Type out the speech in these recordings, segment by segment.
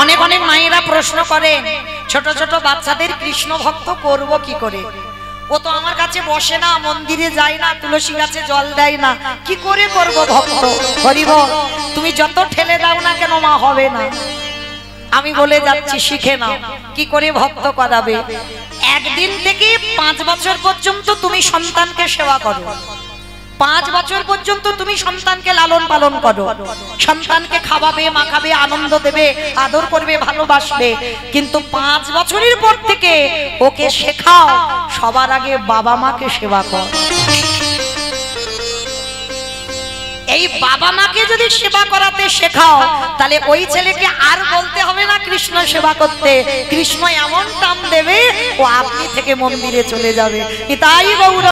অনেক অনেক মায়েরা প্রশ্ন করেন ছোট ছোট বাচ্চাদের কৃষ্ণ ভক্ত করব কি করে? ও তো আমার কাছে বসে না, মন্দিরে যায় না, তুলসী গাছে জল দেয় না, কি করে করব ভক্ত? হরিব, তুমি যত ঠেলে দাও না কেন মা হবে না। আমি বলে যাচ্ছি, শিখে নাও কি করে ভক্ত করাবে। একদিন থেকে 5 বছর পর্যন্ত তুমি সন্তানকে সেবা করো, 5 বছর পর্যন্ত তুমি সন্তানকে লালন পালন করো, সন্তানকে খাওয়াবে, মাখাবে, আনন্দ দেবে, আদর করবে, ভালোবাসবে। কিন্তু 5 বছরের পর থেকে ওকে শেখাও সবার আগে বাবা মাকে সেবা কর। এই বাবা মাকে যদি সেবা করাতে শেখাও, তাহলে ওই ছেলেকে আর বলতে হবে না কৃষ্ণ সেবা করতে। কৃষ্ণ এমন টান দেবে ও আপনি থেকে মন্দিরে চলে যাবে। তাই গৌর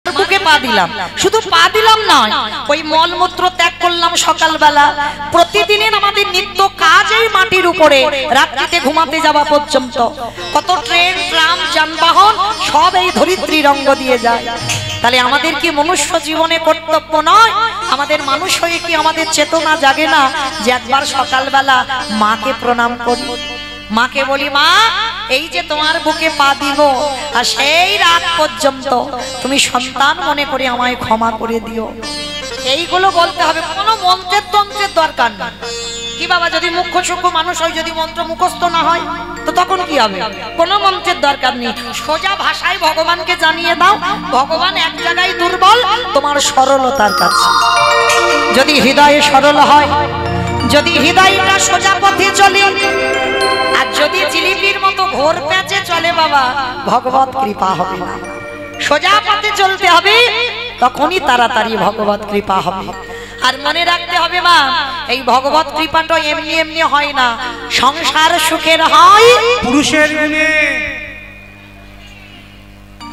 বুকে পা দিলাম, শুধু পা দিলাম নয়, ওই মলমূত্র ত্যাগ করলাম সকালবেলা। প্রতিদিনের আমাদের নিত্য কাজ এই মাটির উপরে, রাত্রিতে ঘুমাতে যাওয়া পর্যন্ত কত ট্রেন, ট্রাম, যানবাহন সব এই ধরিত্রীর অঙ্গ দিয়ে যায়। তাহলে আমাদের কি মনুষ্য জীবনে কর্তব্য নয়? আমাদের মানুষ হয়ে কি আমাদের চেতনা জাগে না যে একবার সকালবেলা মাকে প্রণাম করি, মাকে বলি মা এই যে তোমার বুকে পা দিব, আর সেই রাত পর্যন্ত তুমি সন্তান মনে করে আমায় ক্ষমা করে দিও। এইগুলো বলতে হবে, কোনো মন্ত্রের তন্ত্রের দরকার না। কি বাবা, যদি মুখ্য সূক্ষ্ম মানুষ হয়, যদি মন্ত্র মুখস্থ না হয় তো তখন কি হবে? কোনো মন্ত্রের দরকার নেই, সোজা ভাষায় ভগবানকে জানিয়ে দাও ভগবান এক জায়গায় দুর্বল, তোমার সরলতার কাছে। যদি হৃদয়ে সরল হয়, যদি হৃদয়টা সোজা পথে চলে, আর যদি জিলিপির মতো ঘোর প্যাচে চলে বাবা, ভগবত কৃপা হবে না। সোজা পথে চলতে হবে, তখনই তাড়াতাড়ি ভগবত কৃপা হবে। আর মনে রাখতে হবে মা, এই ভগবত কৃপাটা এমনি এমনি হয় না, সংসার সুখের হয় পুরুষের গুণে।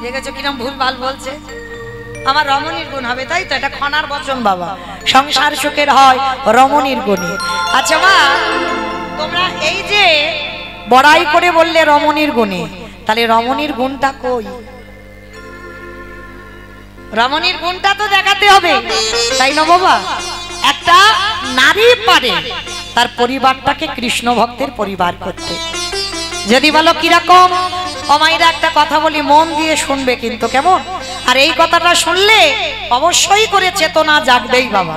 দেখেছো কিরম ভুল ভাল বলছে? আমার রমণীর গুণ হবে, তাই তো? এটা খনার বচন বাবা, সংসার সুখের হয় রমণীর গুণে। আচ্ছা মা, তোমরা এই যে বড়াই করে বললে রমণীর গুণে, তাহলে রমণীর গুণটা কই? রমণীর গুণটা তো দেখাতে হবে, তাই না বাবা? একটা নারী পারে তার পরিবারটাকে কৃষ্ণ ভক্তের পরিবার করতে। যদি বলো কিরকম, অমাইরা একটা কথা বলি, মন দিয়ে শুনবে কিন্তু, কেমন? আর এই কথাটা শুনলে অবশ্যই করে চেতনা জাগবেই বাবা,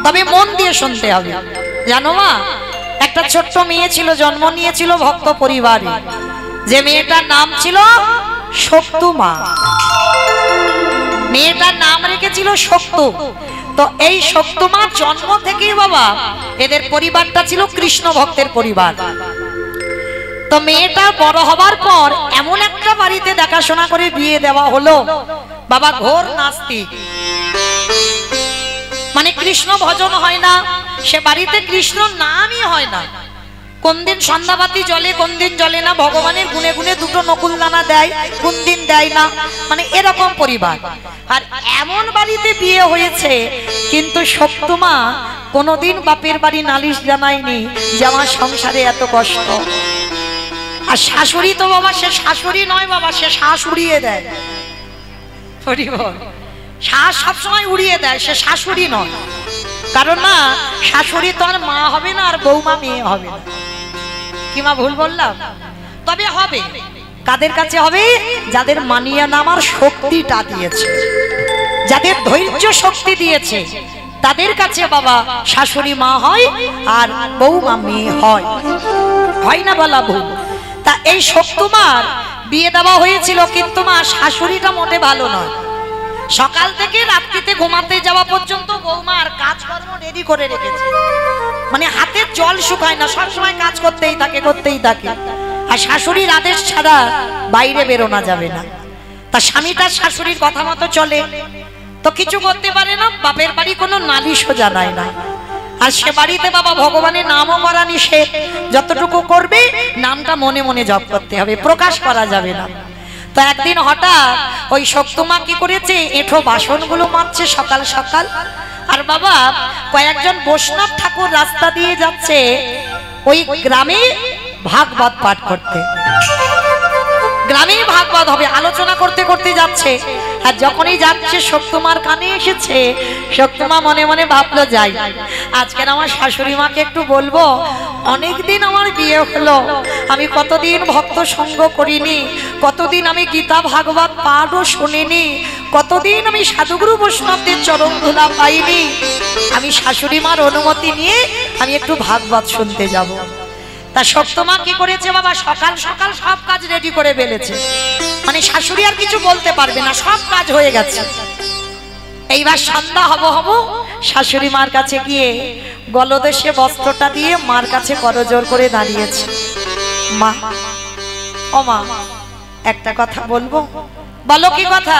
তবে মন দিয়ে শুনতে হবে। জানো মা, একটা ছোট্ট মেয়ে ছিল, জন্ম নিয়েছিল ভক্ত পরিবারে। যে মেয়েটার নাম ছিল শক্তুমা, মেয়েটার নাম রেখেছিল শক্তু। তো এই শক্তুমার জন্ম থেকেই বাবা এদের পরিবারটা ছিল কৃষ্ণ ভক্তের পরিবার। তো মেয়েটা বড় হবার পর এমন একটা বাড়িতে দেখাশোনা করে বিয়ে দেওয়া হলো বাবা, ঘোর নাস্তিক, মানে কৃষ্ণ ভজন হয় না, সে বাড়িতে কৃষ্ণ নামই হয় না। কোন দিন সন্ধ্যাবাতি জ্বলে, কোন দিন জ্বলে না, ভগবানের গুনে গুনে দুটো নকুল দানা দেয়, কোন দিন দেয় না, মানে এরকম পরিবার। আর এমন বাড়িতে বিয়ে হয়েছে, কিন্তু শক্তুমা কোনোদিন বাপের বাড়ি নালিশ জানায়নি যে আমার সংসারে এত কষ্ট। আর শাশুড়ি তো বাবা, সে শাশুড়ি নয় বাবা, সে শ্বাস উড়িয়ে দেয়। শ্বাস সবসময় উড়িয়ে দেয়, সে শাশুড়ি নয়। কারণ না, শাশুড়ি তো আর মা হবে না, আর বৌমা মেয়ে হবে না। কি মা ভুল বললাম? তবে হবে কাদের কাছে হবে? যাদের মানিয়ে নামার শক্তিটা দিয়েছে, যাদের ধৈর্য শক্তি দিয়েছে, তাদের কাছে বাবা শাশুড়ি মা হয় আর বৌমা মেয়ে হয়, হয় না বলা ভুল। তা এই শক্তিমার বিয়ে দেওয়া হয়েছিল, কিন্তু মা শাশুড়িটা মোটে ভালো নয়। সকাল থেকে রাত্রিতে ঘুমাতে যাওয়া পর্যন্ত বৌমার কাজকর্ম রেডি করে রেখেছে, মানে হাতের জল শুকায় না, সবসময় কাজ করতেই থাকে। আর শাশুড়ির আদেশ ছাড়া বাইরে বেরোনো যাবে না। তা স্বামীটা শাশুড়ির কথা মতো চলে, তো কিছু করতে পারে না। বাপের বাড়ি কোনো নালিশও জানায় না, আর সে বাড়িতে বাবা ভগবানের নামও করা নিষেধ। যতটুকু করবে নামটা মনে মনে জপ করতে হবে, প্রকাশ করা যাবে না। তো একদিন হঠাৎ ওই শক্তিমা কি করেছে, এঁঠো বাসনগুলো মাজছে সকাল সকাল। আর বাবা কয়েকজন বৈষ্ণব ঠাকুর রাস্তা দিয়ে যাচ্ছে ওই গ্রামে ভাগবত পাঠ করতে। গ্রামেই ভাগবত হবে, আলোচনা করতে করতে যাচ্ছে। আর যখনই যাচ্ছে শক্তিমার কানে এসেছে, শক্তিমা মনে মনে ভাবলো, যাই আজকের আমার শাশুড়ি মাকে একটু বলবো, অনেকদিন আমার বিয়ে হলো, আমি কতদিন ভক্ত সঙ্গ করিনি, কতদিন আমি গীতা ভাগবত পাঠও শুনিনি, কতদিন আমি সাধুগুরু বৈষ্ণবদের চরণ ধুলা পাইনি। আমি শাশুড়ি মার অনুমতি নিয়ে আমি একটু ভাগবত শুনতে যাব। তা শক্তিমা কি করেছে বাবা, সকাল সকাল সব কাজ রেডি করে ফেলেছে, মানে শাশুড়ি আর কিছু বলতে পারবে না, সব কাজ হয়ে গেছে। এইবার সন্ধ্যা হব শাশুড়ি মার কাছে গিয়ে গলদেশে বস্ত্রটা দিয়ে মার কাছে করজোর করে দাঁড়িয়েছে। মা, ও মা, একটা কথা বলবো। বলো কি কথা?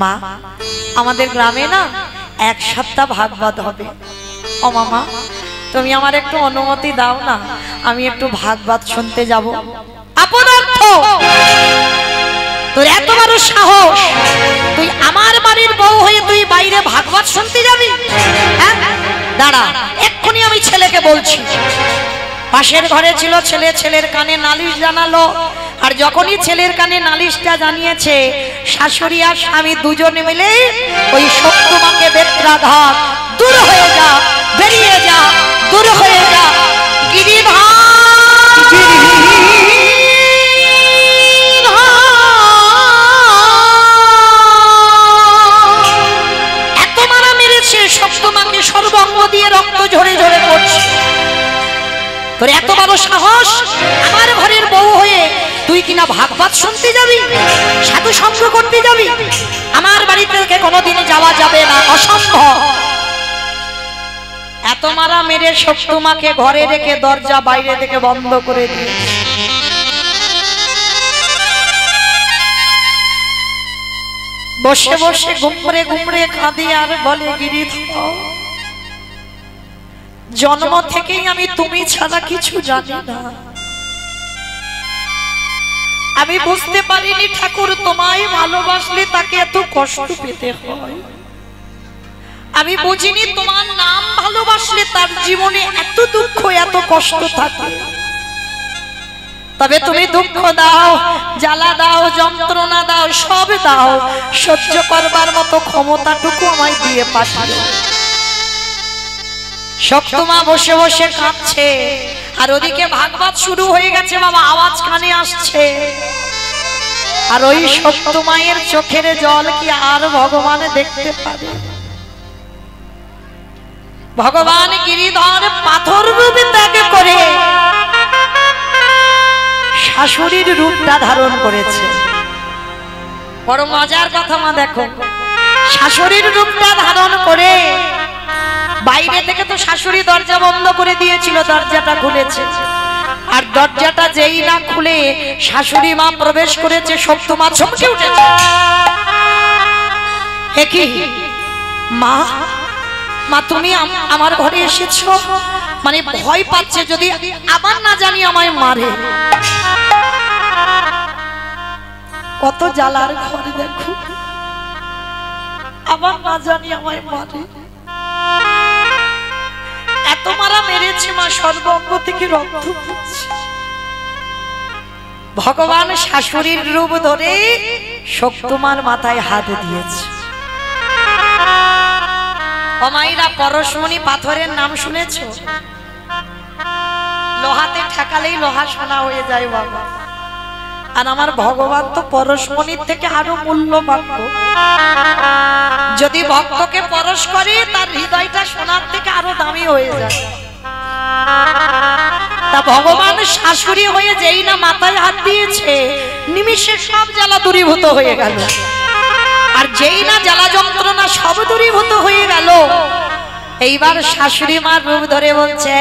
মা, আমাদের গ্রামে না 1 সপ্তাহ ভাগবত হবে। ও মামা, তুমি আমার একটু অনুমতি দাও না, আমি একটু ভাগবত শুনতে যাব। অপদার্থ, তোর এত বড় সাহস, তুই আমার বাড়ির বউ হয়ে তুই বাইরে ভাগবত শুনতে যাবি? হ্যাঁ, দাঁড়া, এক্ষুনি আমি ছেলেকে বলছি। পাশের ঘরে ছিল ছেলে, ছেলের কানে নালিশ জানালো। আর যখনই ছেলের কানে নালিশটা জানিয়েছে, শাশুড়ি আর স্বামী দুজনে মিলে ওই শক্তিমাকে বেত্রাঘাত, দূর হয়ে যা, বেরিয়ে যা, দূর হয়ে যা, গিরিধার এত মারা মেরেছে, শক্তিমাকে সর্বঙ্গ দিয়ে রক্ত ঝরে ঝরে পড়ছে। তোর এত বড় সাহস, আমার ঘরের বউ হয়ে তুই কিনা ভাগবত শুনতে যাবি, সাধু সঙ্গ করতে যাবি? আমার বাড়ি থেকে কোনোদিন যাওয়া যাবে না, অসম্ভব। এত মারা মেরে শক্তিমাকে ঘরে রেখে দরজা বাইরে থেকে বন্ধ করে দিয়ে বসে বসে গুমড়ে গুমড়ে কাঁদে আর বলে, গিরিধর, জন্ম থেকেই আমি তুমি ছাড়া কিছু জানি না। আমি বুঝতে পারিনি ঠাকুর, তোমায় ভালোবাসলে তাকে এত কষ্ট পেতে হয়। আমি বুঝিনি তোমার নাম ভালোবাসলে তার জীবনে এত দুঃখ, এত কষ্ট থাকে। তবে তুমি দুঃখ দাও, জ্বালা দাও, যন্ত্রণা দাও, সব দাও, সহ্য করবার মতো ক্ষমতাটুকু আমায় দিয়ে পাঠাও। শক্তিমা বসে বসে কাঁদছে, আর ওদিকে ভাগবত শুরু হয়ে গেছে বাবা, আওয়াজ কানে আসছে। আর ওই শক্তিমায়ের চোখের জল কি আর ভগবান দেখতে পারে? ভগবান গিরিধর পাথর রূপে ত্যাগ করে শাশুড়ির রূপটা ধারণ করেছে। বড় মজার কথা মা, দেখো, শাশুড়ির রূপটা ধারণ করে বাইরে থেকে তো শাশুড়ি দরজা বন্ধ করে দিয়েছিল, দরজাটা খুলেছে। আর দরজাটা যেই না খুলে শাশুড়ি মা প্রবেশ করেছে, শক্তিমা চমকে উঠেছে। হে কি মা, মা তুমি আমার ঘরে এসেছো? মানে ভয় পাচ্ছে, যদি আবার না জানি আমায় মারে। কত জ্বালার ঘর, দেখো, আবার না জানি আমায় মারে। এত মারা মেরেছে মা, সর্বঙ্গ থেকে রক্ত পড়ছে। ভগবান শাশুড়ির রূপ ধরে শক্তিমার মাথায় হাত দিয়েছে। অমাইরা পরশমণি পাথরের নাম শুনেছো? লোহাতে ঠেকালেই লোহা সোনা হয়ে যায় বাবা। আর আমার ভগবান তো পরশমণির থেকে আরো মূল্যবান। যদি ভক্তকে পরশ করে তার হৃদয়টা সোনার থেকে আরো দামি হয়ে যায়। তা ভগবান শাশুড়ি হয়ে যেই না মাথায় হাত দিয়েছে, নিমিষে সব জ্বালা দূরীভূত হয়ে গেল। আর যেই না জ্বালা যন্ত্রণা সব দূরীভূত হয়ে গেল, এইবার শাশুড়ি মার রূপ ধরে বলছে,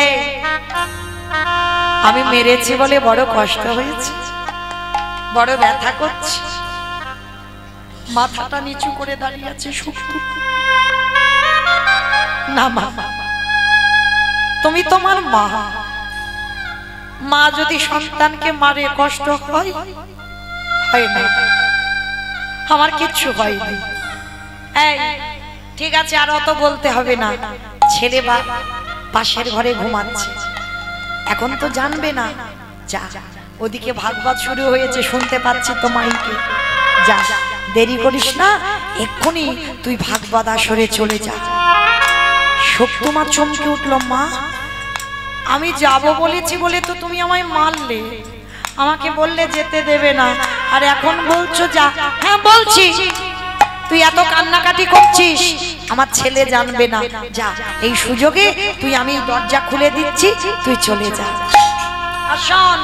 আমি মেরেছি বলে বড় কষ্ট হয়েছে, বড় ব্যথা করছে। মাথাটা নিচু করে দাঁড়িয়ে আছে শুকনো। না মা, তুমি তোমার মা, মা যদি সন্তানকে মারে কষ্ট হয়? হয় না, আমার কিচ্ছু হয়নি। এই ঠিক আছে, আর অত বলতে হবে না। ছেলে বা পাশের ঘরে ঘুমাচ্ছে, এখন তো জানবে না। যা, ওদিকে ভাগবত শুরু হয়েছে, শুনতে পাচ্ছি তো মাইকে। যা, দেরি করিস না, এক্ষুনি তুই ভাগবত আসরে চলে যা। শক্তিমা চমকে উঠল, মা আমি যাব বলেছি বলে তো তুমি আমায় মারলে, আমাকে বললে যেতে দেবে না, আর এখন বলছো যা। হ্যাঁ বলছি, তুই এত কান্নাকাটি করছিস, আমার ছেলে জানবে না। যা, এই সুযোগে তুই, আমি দরজা খুলে দিচ্ছি, তুই চলে যা। আর শোন,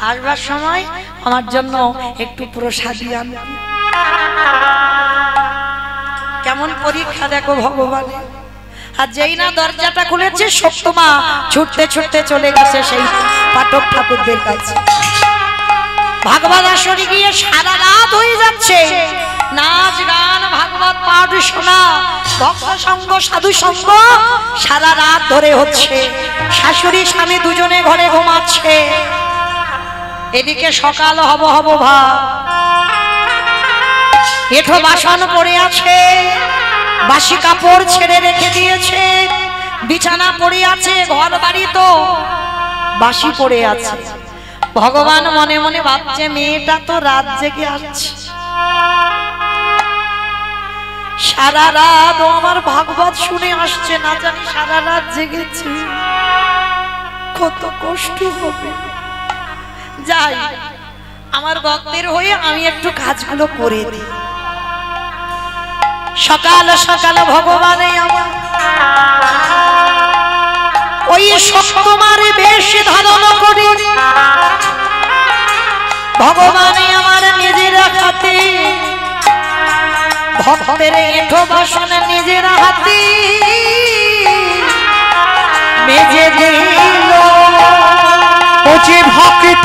আসবার সময় আমার জন্য একটু প্রসাদী আনবি। কেমন পরীক্ষা দেখো ভগবান। আর যেই না দরজাটা খুলেছে, শক্তিমা ছুটতে ছুটতে চলে গেছে সেই পাঠক ঠাকুরদের কাছে। ভাগবত আসরে গিয়ে সারা রাত হয়ে যাচ্ছে, নাচ গান ভাগবত পাঠ শোনা, ভক্ত সঙ্গ সাধু সঙ্গ সারা রাত ধরে হচ্ছে। শাশুড়ি স্বামী দুজনে ঘরে ঘুমাচ্ছে, এদিকে সকাল হব হব ভাব। এঠো বাসন পড়ে আছে, বাসি কাপড় ছেড়ে রেখে দিয়েছে, বিছানা পড়ে আছে, ঘর বাড়ি তো বাসি পড়ে আছে। ভগবান মনে মনে ভাবছে, মেয়েটা তো রাত জেগে আসছে, সারা রাত ও আমার ভাগবত শুনে আসছে, না জানি সারা রাত জেগেছে, কত কষ্ট হবে। যাই, আমার ভক্তের হয়ে আমি একটু কাজগুলো করে দিই। সকাল সকাল ভগবানে আমার ওই শক্তিমার বেশ ধারণ করে, ভগবানে আমার নিজের হাতে ভক্তের এঁঠো বাসন নিজের হাতে মেজে দিল। ও যে ভক্ত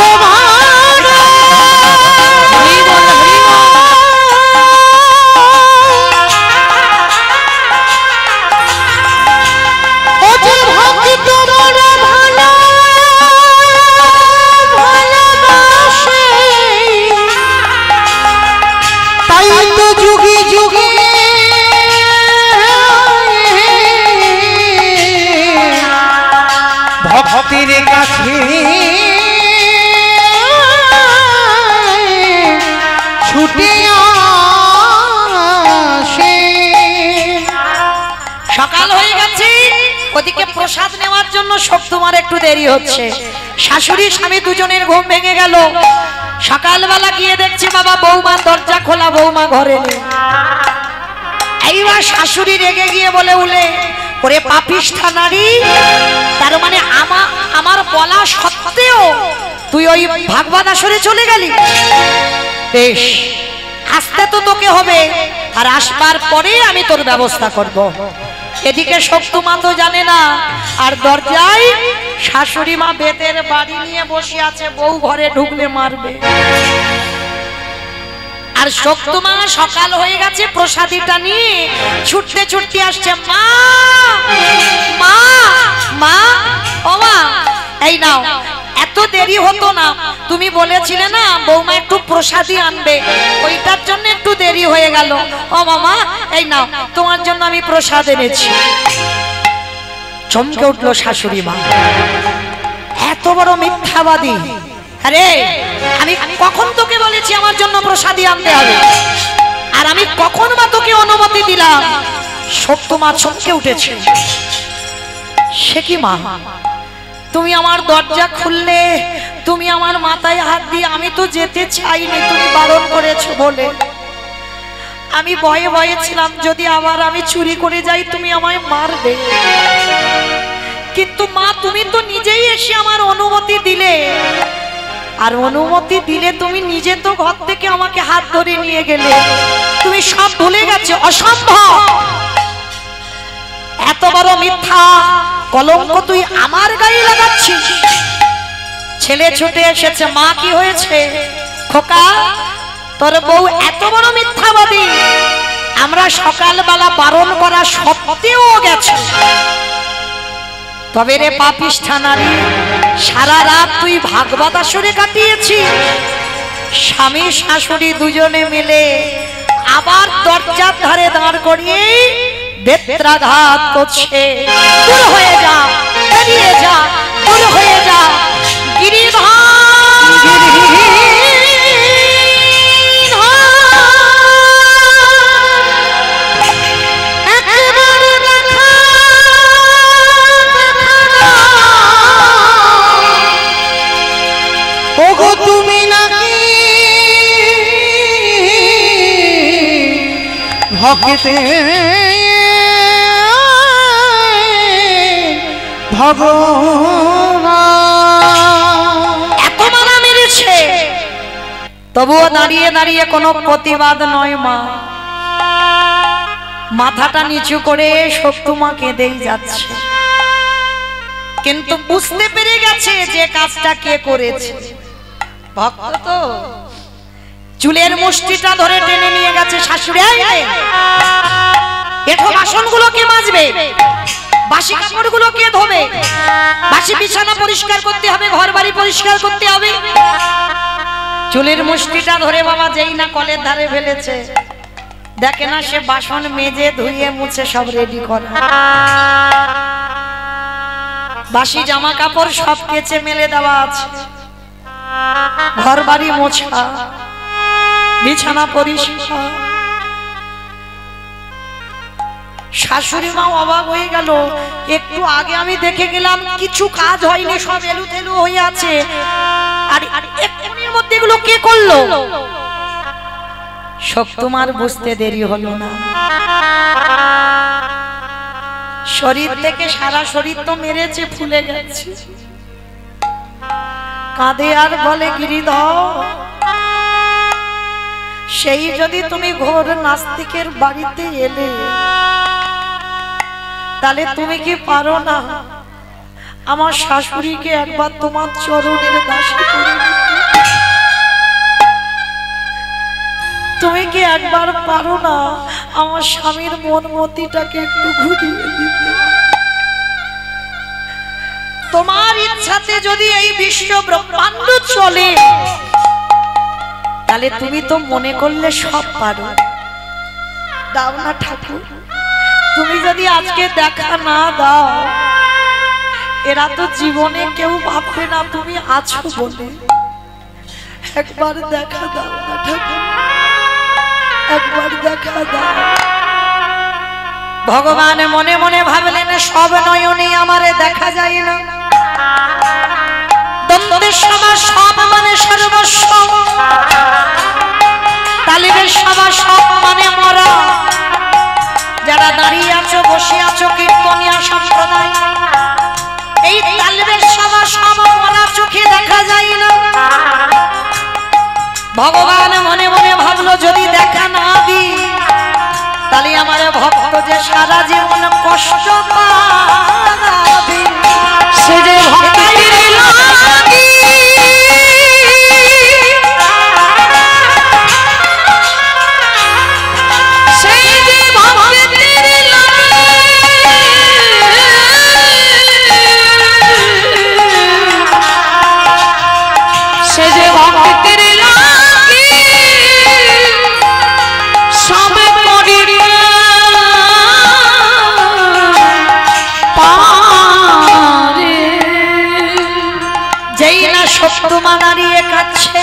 ভক্তির কাছে ছুটে আসে। সকাল হয়ে গেছে, ওদিকে প্রসাদ নেওয়ার জন্য শক্তিমার একটু দেরি হচ্ছে। শাশুড়ি স্বামী দুজনের ঘুম ভেঙে গেল। সকালবেলা গিয়ে দেখছে বাবা বৌমা দরজা খোলা, বৌমা ঘরে নেই। এইবার শাশুড়ি রেগে গিয়ে বলে উলে, ওরে পাপিষ্ঠা নারী, তার মানে আমার বলা সত্ত্বেও তুই ওই ভাগবত আসরে চলে গেলি? বেশ, আসতে তো তোকে হবে, আর আসবার পরে আমি তোর ব্যবস্থা করব। এদিকে শক্তিমা তো জানে না, আর দরজায় শাশুড়ি মা বেতের বাড়ি নিয়ে বসে আছে, বউ ঘরে ঢুকলে মারবে। আর শক্তিমা সকাল হয়ে গেছে, প্রসাদীটা নিয়ে ছুটতে ছুটতে আসছে, মা মা মা, ও মা এই নাও। এত দেরি হতো না, তুমি বলেছিলে না বৌমা একটু প্রসাদী আনবে, ওইটার জন্য একটু দেরি হয়ে গেল। ও মামা এই নাও, তোমার জন্য আমি প্রসাদ এনেছি। চমকে উঠলো শাশুড়ি মা, এত বড় মিথ্যাবাদী! আরে আমি কখন তোকে বলেছি আমার জন্য প্রসাদী আনতে হবে? আর আমি কখন বা তোকে অনুমতি দিলাম? শক্তিমা চমকে উঠেছে। সে কি মা, তুমি আমার দরজা খুললে, তুমি আমার মাথায় হাত দিয়ে, আমি তো যেতে চাইনি, তুমি বারণ করেছো বলে আমি ভয়ে ভয়ে ছিলাম, যদি আবার আমি চুরি করে যাই তুমি আমায় মারবে। কিন্তু মা তুমি তো নিজেই এসে আমার অনুমতি দিলে, আর অনুমতি দিলে তুমি নিজে তো ঘর থেকে আমাকে হাত ধরে নিয়ে গেলে, তুমি সব ভুলে গেছো। অসম্ভব, এত বড় মিথ্যা কলঙ্ক তুই আমার গায়ে লাগাচ্ছিস। ছেলে ছুটে এসেছে, মা কি হয়েছে? খোকা তোর বউ এত বড় মিথ্যাবাদী, আমরা সকালবেলা বারণ করা সত্ত্বেও গেছে। তবে রে পাপিষ্ঠা নারী, সারা রাত তুই ভাগবত আসরে কাটিয়েছিস, স্বামী শাশুড়ি দুজনে মিলে আবার দরজার ধারে দাঁড় করিয়ে বেত্রাঘাত করছে। দূর হয়ে যা, বেরিয়ে যা, দূর হয়ে যা গিরিধর। ওগো তুমি নাকি ভক্তে ভগবান। এত মারা মেরেছে, তবুও দাঁড়িয়ে দাঁড়িয়ে কোনো প্রতিবাদ নয় মা। মাথাটা নিচু করে শক্তুমা কেঁদেই যাচ্ছে, কিন্তু বুঝতে পেরে গেছে যে কাজটা কে করেছে। ভক্ত তো চুলের মুষ্টিটা ধরে টেনে নিয়ে গেছে। শাশুড়ি এঠো বাসনগুলো কে মাজবে, বাসি কাপড়গুলো কে ধোবে, বাসি বিছানা পরিষ্কার করতে হবে, ঘর বাড়ি পরিষ্কার করতে হবে। চুলের মুষ্টিটা ধরে বাবা যেই না কলের ধারে ফেলেছে, দেখে না সে বাসন মেজে ধুয়ে মুছে সব রেডি করা, বাসি জামা কাপড় সব কেচে মেলে দেওয়া আছে, ঘর বাড়ি মোছা, বিছানা পরিষ্কার। শাশুড়ি মা অবাক হয়ে গেল, একটু আগে আমি দেখে গেলাম কিছু কাজ হয়নি, সব এলোথেলো হয়ে আছে, আর এর মধ্যে এগুলো কে করলো? শক্তুমার বুঝতে দেরি হলো না, শরীর থেকে সারা শরীর তো মেরেছে, ফুলে গেছে, কাঁদে আর বলে গিরিধর, সেই যদি তুমি ঘোর নাস্তিকের বাড়িতে এলে, তাহলে তুমি কি পারো না আমার শাশুড়িকে একবার তোমার চরণের দাসী করে দিতে? তুমি কি একবার পারো না আমার স্বামীর মন মতিটাকে একটু ঘুরিয়ে দিতে? তোমার ইচ্ছাতে যদি এই বিশ্ব ব্রহ্মাণ্ড চলে, তাহলে তুমি তো মনে করলে সব পারো। দাও না ঠাকুর, তুমি যদি আজকে দেখা না দাও, এরা তো জীবনে কেউ ভাববে না তুমি আছো বলে। একবার দেখা দাও না ঠাকুর, একবার দেখা দাও। ভগবান মনে মনে ভাবলেন, সব নয়নে আমারে দেখা যায় না, দ্বন্দ্বের সবার সব মানে সর্বস্ব, তালিবের সবার সব মানে মরা। যারা দাঁড়িয়ে আছো, বসে আছো, কীর্তনিয়া সম্প্রদায়, এই তালিবের সবার সব মরা, চোখে দেখা যায় না। ভগবান মনে মনে ভাবলো, যদি দেখা না দিই, তাহলে আমার ভক্ত যে সারা জীবন কষ্ট পাবে। সে যে ভক্তির লাগি শক্তুমা দাঁড়িয়ে কাছে,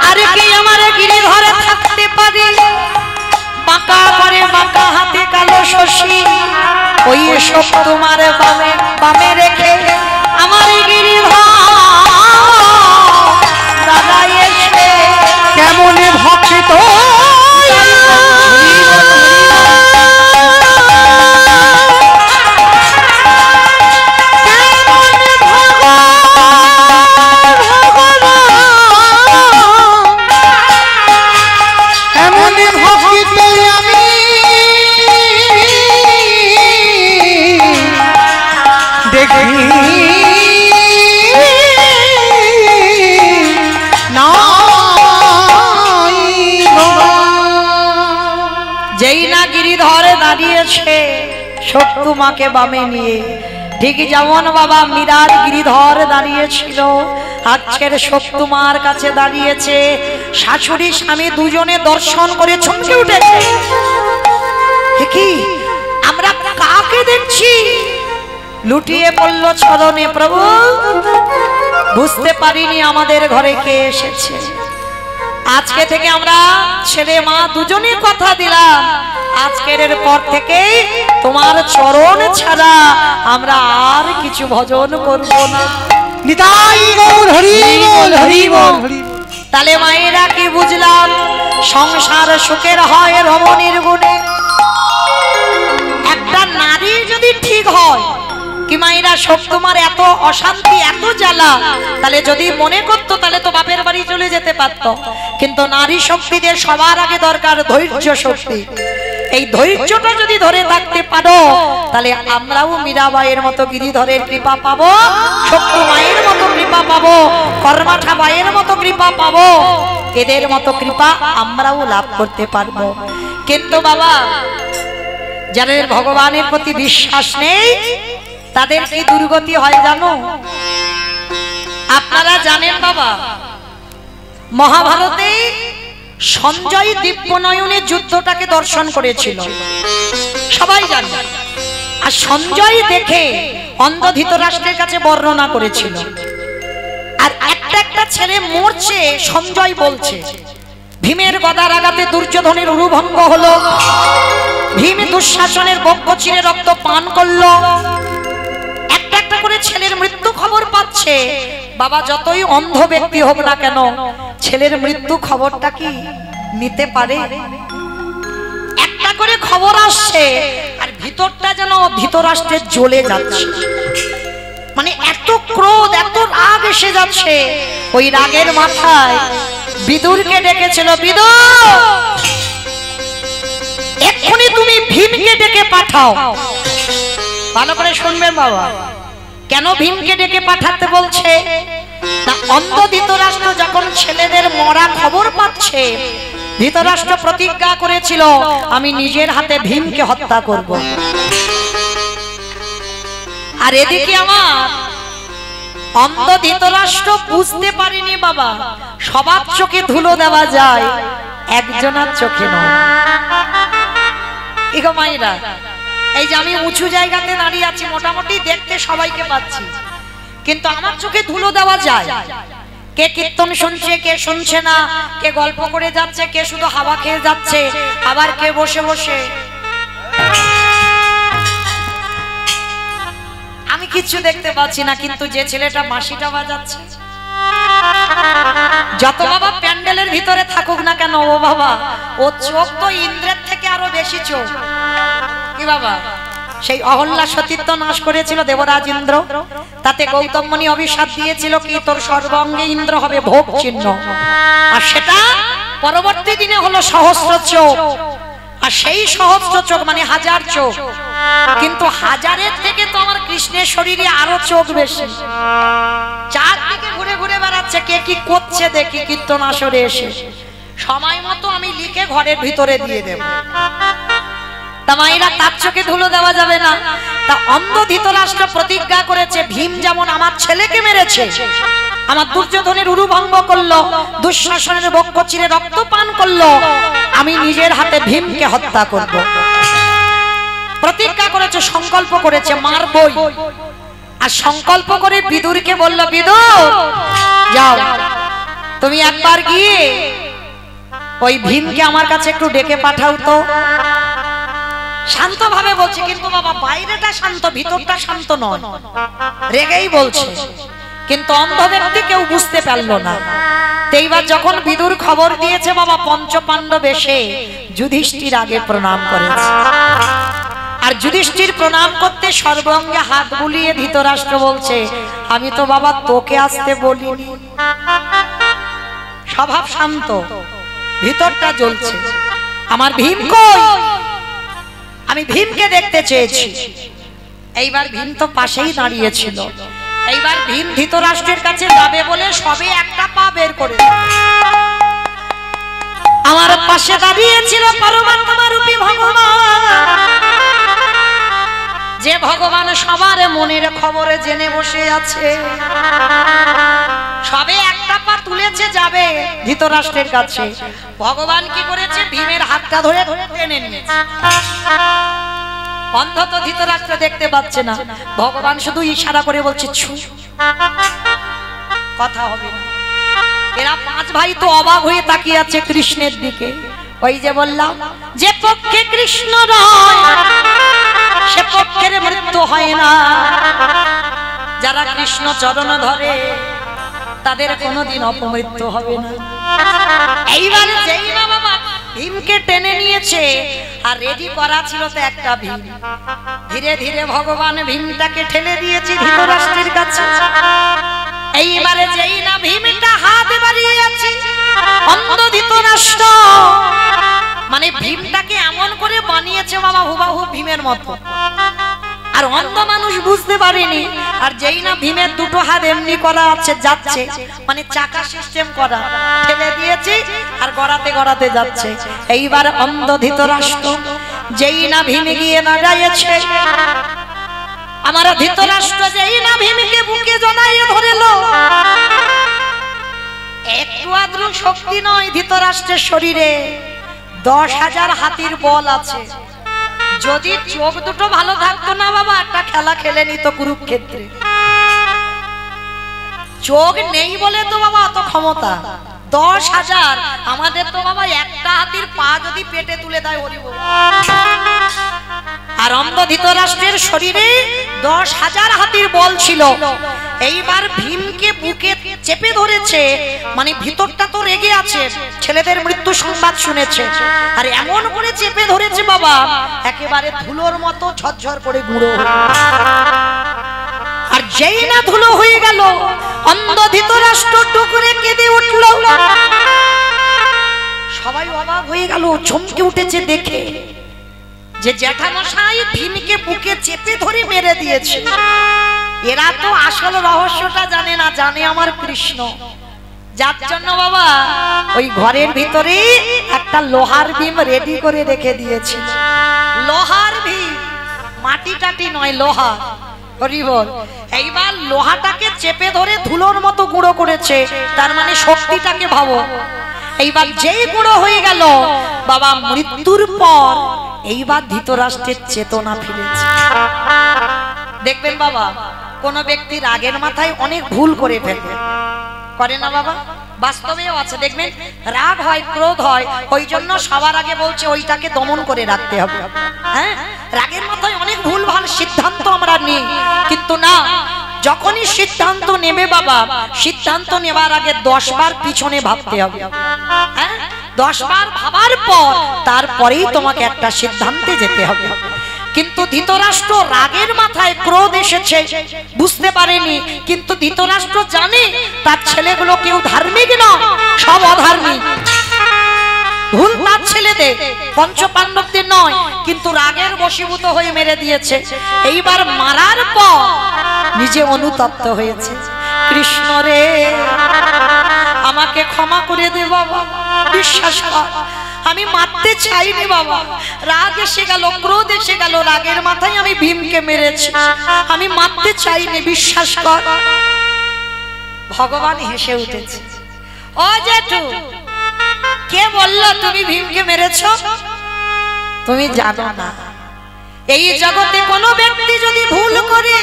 আর কি আমার গিরিধরে থাকতে পারে? বাঁকা করে বাঁকা হাতে কালো শশী, ওই শক্তুমার বামে বামে রেখে আমার গিরিধর যেই না গিরিধরে দাঁড়িয়েছে শক্তিমাকে বামে নিয়ে, ঠিক যেমন বাবা মীরার গিরিধর দাঁড়িয়েছিল, আজকের শক্তিমার কাছে দাঁড়িয়েছে। শাশুড়ি স্বামী দুজনে দর্শন করে চমকে উঠেছে। কি আমরা কাকে দেখছি? লুটিয়ে পড়ল চরণে। প্রভু, বুঝতে পারিনি আমাদের ঘরে কে এসেছে। আজকে থেকে আমরা ছেলে মা দুজনে কথা দিলাম, আজকের পর থেকে তোমার চরণ ছাড়া আমরা আর কিছু ভজন করব না। নিতাই গৌর হরি বল, হরি বল। তাহলে মায়েরা কি বুঝলাম? সংসার সুখের হয় রমণীর গুণে। একটা নারী যদি ঠিক হয়, কি মায়েরা শক্তিমার এত অশান্তি এত জ্বালা, তাহলে যদি মনে করতো তাহলে তো বাপের বাড়ি চলে যেতে পারতো। কিন্তু নারী শক্তিতে সবার আগে দরকার ধৈর্য শক্তি। এই ধৈর্যটা যদি ধরে থাকতে পারো, তাহলে আমরাও মীরাবাইয়ের মতো গিরিধরের কৃপা পাবো, শক্তি মায়ের মতো কৃপা পাবো, কর্মাঠা মায়ের মতো কৃপা পাবো। এদের মতো কৃপা আমরাও লাভ করতে পারবো। কিন্তু বাবা, যাদের ভগবানের প্রতি বিশ্বাস নেই তাদের কি দুর্গতি হয় জানো? আপনারা জানেন বাবা, মহাভারতে সঞ্জয় দিব্যনয়নের যুদ্ধটাকে দর্শন করেছিল, সবাই জানে। আর সঞ্জয় দেখে অন্ধ ধৃতরাষ্ট্রের কাছে বর্ণনা করেছিল। আর একটা একটা ছেলে মরছে, সঞ্জয় বলছে। ভীমের গদার আঘাতে দুর্যোধনের উরুভঙ্গ হলো, ভীম দুঃশাসনের বক্ষ চিরে রক্ত পান করলো। একটা একটা করে ছেলের মৃত্যু খবর পাচ্ছে। বাবা, যতই অন্ধ ব্যক্তি হোক না কেন, ছেলের মৃত্যু খবরটা কি নিতে পারে? একটা করে খবর আসছে, আর ভিতরটা যেন ধৃতরাষ্ট্রের জ্বলে যাচ্ছে। মানে এত ক্রোধ, এত রাগ এসে যাচ্ছে। ওই রাগের মাথায় বিদুরকে ডেকেছিল, বিদুর, এক্ষুনি তুমি ভীমকে ডেকে পাঠাও। ভালো করে শুনবেন বাবা, কেন ভীমকে ডেকে পাঠাতে বলছে? না, অন্ধ ধৃতরাষ্ট্র যখন ছেলেদের মরা খবর পাচ্ছে, ধৃতরাষ্ট্র প্রতিজ্ঞা করেছিল, আমি নিজের হাতে ভীমকে হত্যা করব। আর এদিকে আমার অন্ধ ধৃতরাষ্ট্র বুঝতে পারিনি বাবা, সবার চোখে ধুলো দেওয়া যায়, একজনের চোখে নয়। কি গো মাইরা, এই যে আমি উঁচু জায়গাতে দাঁড়িয়ে আছি, মোটামুটি দেখতে সবাইকে পাচ্ছি, কিন্তু আমার চোখে ধুলো দেওয়া যায়। কে কীর্তন শুনছে, কে শুনছে না, কে গল্প করে যাচ্ছে, কে শুধু হাওয়া খেয়ে যাচ্ছে, আবার কে বসে বসে। আমি কিচ্ছু দেখতে পাচ্ছি না, কিন্তু যে ছেলেটা বাঁশিটা বাজাচ্ছে, যত বাবা প্যান্ডেলের ভিতরে থাকুক না কেন, ও বাবা, ও চোখ তো ইন্দ্রের থেকে আরো বেশি চোখ। কি বাবা, সেই অহল্যা সতীত্ব নাশ করেছিল দেবরাজ ইন্দ্র, তাতে গৌতম মুনি অভিশাপ দিয়েছিল কি তোর সর্বাঙ্গে ইন্দ্র হবে ভোগ চিহ্ন। আর সেটা পরবর্তী দিনে হলো সহস্র চোখ। আর সেই সহস্র চোখ মানে হাজার চোখ, কিন্তু হাজারের থেকে তো আমার কৃষ্ণের শরীরে আরো চোখ বেশি। চারদিকে ঘুরে ঘুরে বেড়াচ্ছে, কে কি করছে দেখি কীর্তন আসরে এসে। সময় মতো আমি লিখে ঘরের ভিতরে দিয়ে দেব। তা মায়েরা, তার চোখে ধুলো দেওয়া যাবে না। তা অন্ধ ধৃতরাষ্ট্র প্রতিজ্ঞা করেছে, ভীম যেমন আমার ছেলেকে মেরেছে, আমার দুর্যোধনের উরুভঙ্গ করলো, দুঃশাসনের বক্ষ চিরে রক্ত পান করলো, আমি নিজের হাতে ভীমকে হত্যা করব। প্রতিজ্ঞা করেছে, সংকল্প করেছে, মারবই। আর সংকল্প করে বিদুরকে বলল, বিদুর যাও, তুমি একবার গিয়ে ওই ভীমকে আমার কাছে একটু ডেকে পাঠাও তো। শান্ত ভাবে বলছে, কিন্তু বাবা বাইরেটা শান্ত, ভিতরটা শান্ত নয়, রেগেই বলছে। কিন্তু অন্ধ ব্যক্তি কেউ বুঝতে পারলো না। এইবার যখন বিদুর খবর দিয়েছে, বাবা পঞ্চপাণ্ডব এসে যুধিষ্ঠির আগে প্রণাম করেছে। আর যুধিষ্ঠির প্রণাম করতে সর্বাঙ্গে হাত বুলিয়ে ধৃতরাষ্ট্র বলছে, আমি তো বাবা তোকে আসতে বলিনি। স্বভাব শান্ত, ভিতরটা জ্বলছে, আমার ভীম কই, আমি ভীমকে দেখতে চেয়েছি। এইবার ভীম তো পাশেই দাঁড়িয়েছিল। এইবার ভীম ধৃতরাষ্ট্রের কাছে যাবে বলে সবে একটা পা বের করে আমার পাশে দাঁড়িয়েছিল পরমাত্মা রূপী ভগবান, যে ভগবান সবার মনের খবরে জেনে বসে আছে। সবে একটা পা তুলেছে যাবে ধৃতরাষ্ট্রের কাছে, ভগবান কি করেছে ভীমের হাতটা ধরে ধরে টেনে নিয়েছে। অন্ধত ধৃতরাষ্ট্র দেখতে পাচ্ছে না, ভগবান শুধু ইশারা করে বলছে ছু, কথা হবে না। এরা পাঁচ ভাই তো অবাক হয়ে তাকিয়ে আছে কৃষ্ণের দিকে। ওই যে বললাম, যে পক্ষে কৃষ্ণ রয় সে পক্ষের মৃত্যু হয় না। যারা কৃষ্ণ চরণ ধরে তাদের কোনোদিন অপমৃত্যু হবে না। এইবার যেই না বাবা ভীমকে টেনে নিয়েছে, আর রেডি করা ছিল তো একটা ভীম। ধীরে ধীরে ভগবান ভীমটাকে ঠেলে দিয়েছে ধৃতরাষ্ট্রের কাছে। এইবারে যেই না ভীমটা হাত বাড়িয়েছে, অন্ধ ধৃতরাষ্ট্র মানে ভীমটাকে এমন করে বানিয়েছে বাবা হুবাহু ভীমের মতো, আর অন্ধ মানুষ বুঝতে পারেনি। আর যেই না ভীমের দুটো হাত এমনি করা আছে যাচ্ছে, মানে চাকা সিস্টেম করা, ঠেলে দিয়েছে আর গড়াতে গড়াতে যাচ্ছে। এইবার অন্ধ ধৃতরাষ্ট্র যেই না ভীম গিয়ে না যাইছে, আমার ধৃতরাষ্ট্র যেই না ভীমকে বুকে জড়াইয়ে ধরেলো। একটু আদ্রু শক্তি নয় ধৃতরাষ্ট্রের শরীরে, 10,000 হাতির বল আছে। যদি চোখ দুটো ভালো থাকতো না বাবা, একটা খেলা খেলে নিত কুরুক্ষেত্রে। চোখ নেই বলে তো বাবা অত ক্ষমতা। 10,000, আমাদের তো বাবা একটা হাতির পা যদি পেটে তুলে দেয় হরি বল। আর অন্ধ ধৃতরাষ্ট্রের শরীরে 10,000 হাতির বল ছিল। এইবার ভীমকে বুকে চেপে ধরেছে, মানে ভিতরটা তো রেগে আছে, ছেলেদের মৃত্যু সংবাদ শুনেছে, আর এমন করে চেপে ধরেছে বাবা একেবারে ধুলোর মতো ঝরঝর করে গুঁড়ো। আর যেই না ধুলো হয়ে গেল, অন্ধ ধৃতরাষ্ট্র টুকরে কেঁদে উঠল। সবাই অবাক হয়ে গেল, চমকে উঠেছে দেখে যে জ্যাঠামশাই ভীমকে বুকে চেপে ধরে মেরে দিয়েছে। এরা তো আসল রহস্যটা জানে না, জানে আমার কৃষ্ণ। যার জন্য বাবা ওই ঘরের ভিতরে একটা লোহার ভীম রেডি করে রেখে দিয়েছে। লোহার ভীম, মাটি টাটি নয়, লোহা। হরি বল। এইবার লোহাটাকে চেপে ধরে ধুলোর মতো গুঁড়ো করেছে, তার মানে শক্তিটাকে ভাবো। এইবার যেই গুঁড়ো হয়ে গেল বাবা, মৃত্যুর পর এইবার ধৃতরাষ্ট্রের চেতনা ফিরেছে। দেখবেন বাবা, কোন ব্যক্তি রাগের মাথায় অনেক ভুল করে ফেলবে, করে না বাবা? বাস্তবেও আছে, দেখবেন রাগ হয়, ক্রোধ হয়, ওই জন্য সবার আগে বলছে ওইটাকে দমন করে রাখতে হবে। হ্যাঁ, রাগের মাথায় অনেক ভুল ভাল সিদ্ধান্ত আমরা নিই, কিন্তু না, যখনই সিদ্ধান্ত নেবে বাবা, সিদ্ধান্ত নেবার আগে 10 বার পিছনে ভাবতে হবে। হ্যাঁ, 10 বার ভাবার পর তারপরেই তোমাকে একটা সিদ্ধান্তে যেতে হবে। কিন্তু ধৃতরাষ্ট্র রাগের মাথায় ক্রোধ এসেছে, বুঝতে পারেনি। কিন্তু ধৃতরাষ্ট্র জানে তার ছেলেগুলো কেউ ধার্মিক না, সব অধার্মিক। ভুল তার ছেলেদের, পঞ্চপাণ্ডবদের নয়, কিন্তু রাগের বশীভূত হয়ে মেরে দিয়েছে। এইবার মারার পর নিজে অনুতপ্ত হয়েছে, কৃষ্ণ রে আমাকে ক্ষমা করে দে বাবা, বিশ্বাস কর আমি মারতে চাইনি বাবা, রাগ এসে গেল, ক্রোধ এসে গেল, রাগের মাথায় আমি ভীমকে মেরেছি, আমি মারতে চাইনি, বিশ্বাস কর। ভগবান হেসে উঠেছে, ও জেঠু কে বললো তুমি ভীমকে মেরেছো? তুমি জানো না, এই জগতে কোনো ব্যক্তি যদি ভুল করে,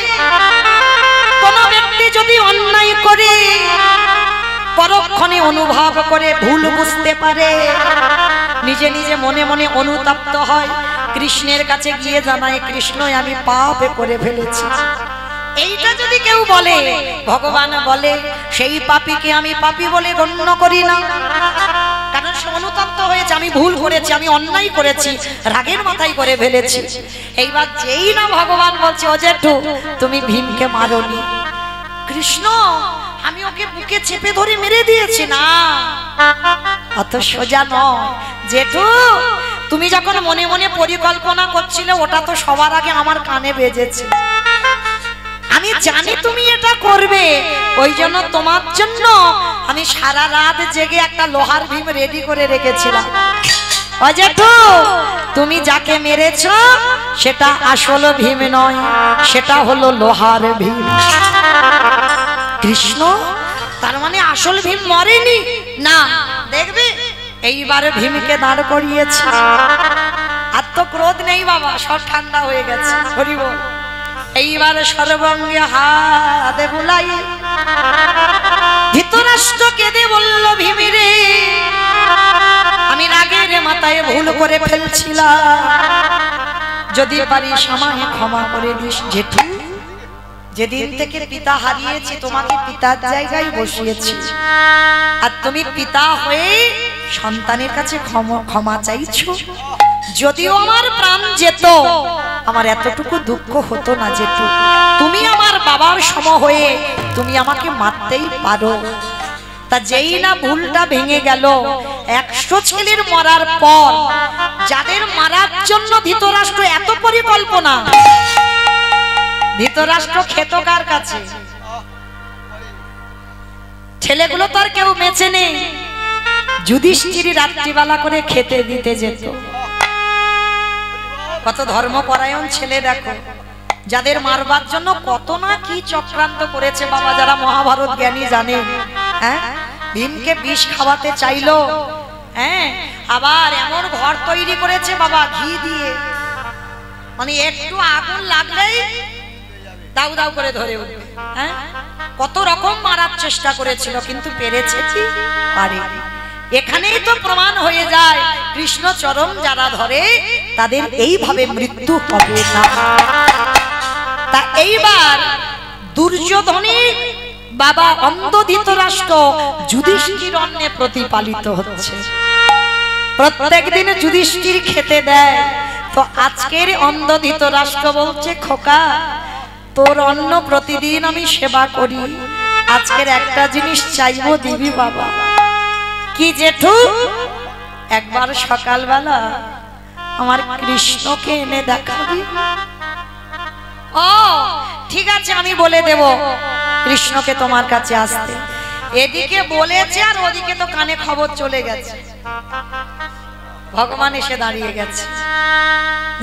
কোনো ব্যক্তি যদি অন্যায় করে, পরক্ষণে অনুভব করে, ভুল বুঝতে পারে, নিজে নিজে মনে মনে অনুতপ্ত হয়, কৃষ্ণের কাছে গিয়ে জানায় কৃষ্ণ আমি পাপ করে ফেলেছি। এইটা যদি কেউ বলে, ভগবান বলে সেই পাপীকে আমি পাপী বলে গণ্য করি না, কারণ সে অনুতপ্ত হয়েছে, আমি ভুল করেছি, আমি অন্যায় করেছি, রাগের মাথায় করে ফেলেছি। এইবার যেই না ভগবান বলছে ও জেঠু তুমি ভীমকে মারোনি, কৃষ্ণ আমি ওকে বুকে চেপে ধরে মেরে দিয়েছি, না অত সোজা নয় জেঠু, তুমি যখন মনে মনে পরিকল্পনা করছিলে ওটা তো সবার আগে আমার কানে বেজেছে, আমি জানি তুমি এটা করবে, ওই জন্য তোমার জন্য আমি সারা রাত জেগে একটা লোহার ভীম রেডি করে রেখেছিলাম। ও জেঠু, তুমি যাকে মেরেছ সেটা আসল ভীম নয়, সেটা হলো লোহার ভীম। কৃষ্ণ তার মানে আসল ভীম মরেনি না, দেখবে এইবারে ভীমকে দাঁড় করিয়েছে। আর তো ক্রোধ নেই বাবা, সব ঠান্ডা হয়ে গেছে। হরি বল। এইবারে সর্বঙ্গে হাতে বুলাই ধৃতরাষ্ট্র কেঁদে বলল, ভীমিরে আমি রাগের মাথায় ভুল করে ফেলছিলাম, যদি পারি আমায় ক্ষমা করে দিস। জেঠু, যেদিন থেকে পিতা হারিয়েছি তোমাকে পিতার জায়গায় বসিয়েছি, আর তুমি পিতা হয়ে সন্তানের কাছে ক্ষমা চাইছো। যদিও আমার প্রাণ যেত, আমার এতটুকু দুঃখ হতো না জেঠু। তুমি আমার বাবার সম হয়ে তুমি আমাকে মারতেই পারো। তা যেই না ভুলটা ভেঙে গেল, 100 ছেলের মরার পর যাদের মারার জন্য ধৃতরাষ্ট্র এত পরিকল্পনা, ধৃতরাষ্ট্র খেত কার কাছে? ছেলেগুলো তো আর কেউ বেঁচে নেই, যুধিষ্ঠির রাত্রিবেলা করে খেতে দিতে যেত। কত ধর্মপরায়ণ ছেলে দেখো, যাদের মারবার জন্য কত না কি চক্রান্ত করেছে বাবা, যারা মহাভারত জ্ঞানী জানে। হ্যাঁ, ভীমকে বিষ খাওয়াতে চাইলো, হ্যাঁ, আবার এমন ঘর তৈরি করেছে বাবা ঘি দিয়ে, মানে একটু আগুন লাগলেই দাউ দাউ করে ধরে উঠবে। হ্যাঁ, কত রকম মারার চেষ্টা করেছিল, কিন্তু পেরেছে কি? পারেনি। এখানেই তো প্রমাণ হয়ে যায় কৃষ্ণ চরণ যারা ধরে তাদের এইভাবে মৃত্যু হবে না। তা এইবার দুর্যোধনের বাবা অন্ধ ধৃতরাষ্ট্র যুধিষ্ঠির অন্নে প্রতিপালিত হচ্ছে। প্রত্যেক দিন যুধিষ্ঠির খেতে দেয়, তো আজকের অন্ধ ধৃতরাষ্ট্র বলছে, খোকা তোর অন্ন প্রতিদিন আমি সেবা করি, আজকের একটা জিনিস চাইবো, দিবি বাবা? কি জেঠু? একবার সকালবেলা আমার কৃষ্ণকে এনে দেখাবি? ও ঠিক আছে, আমি বলে দেব কৃষ্ণকে তোমার কাছে আসতে। এদিকে বলেছে আর ওদিকে তো কানে খবর চলে গেছে, ভগবান এসে দাঁড়িয়ে গেছে।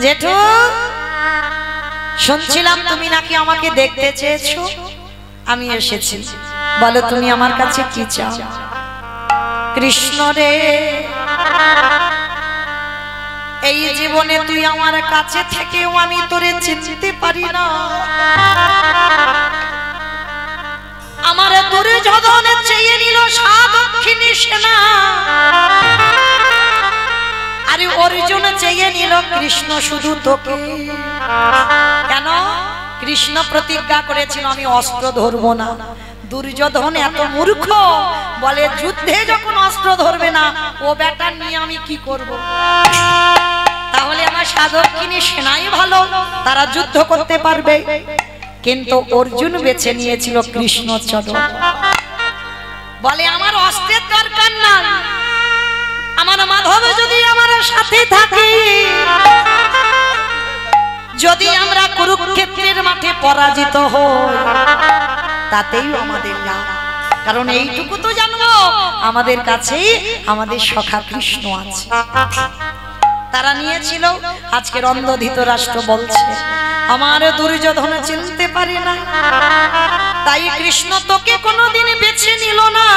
জেঠু, শুনছিলাম তুমি নাকি আমাকে দেখতে চেয়েছো, আমি এসেছি, বলো তুমি আমার কাছে কি চাও? কৃষ্ণ রে, এই জীবনে তুই আমার কাছে থেকেও আমি তোরে চিনতে পারি না, আমার দুর্যোধন চেয়ে নিল সাদক্ষিণী সেনা, আরে অর্জুন চেয়ে নিল কৃষ্ণ শুধু তোকে। কেন? কৃষ্ণ প্রতিজ্ঞা করেছিল আমি অস্ত্র ধরবো না। দুর্যোধন এত মূর্খ, বলে যুদ্ধে যখন অস্ত্র ধরবে না, ও বেটা নিয়ে আমি কি করব? তাহলে আমার সাদক্ষিণী সেনাই ভালো, তারা যুদ্ধ করতে পারবে। কিন্তু অর্জুন বেছে নিয়েছিল কৃষ্ণচরণ, বলে আমার অস্ত্রের দরকার না, আমার মাধব যদি আমার সাথে থাকে, যদি আমরা কুরুক্ষেত্রের মাঠে পরাজিত হই তাতেই আমাদের লাভ। কারণ এইটুকু তো জানবো আমাদের কাছেই আমাদের সখা কৃষ্ণ আছে। তারা নিয়েছিল। আজকের অন্ধ ধৃতরাষ্ট্র বলছে আমার দুর্যোধন চিনতে পারে না, তাই কৃষ্ণ তোকে কোনোদিন বেছে নিল না,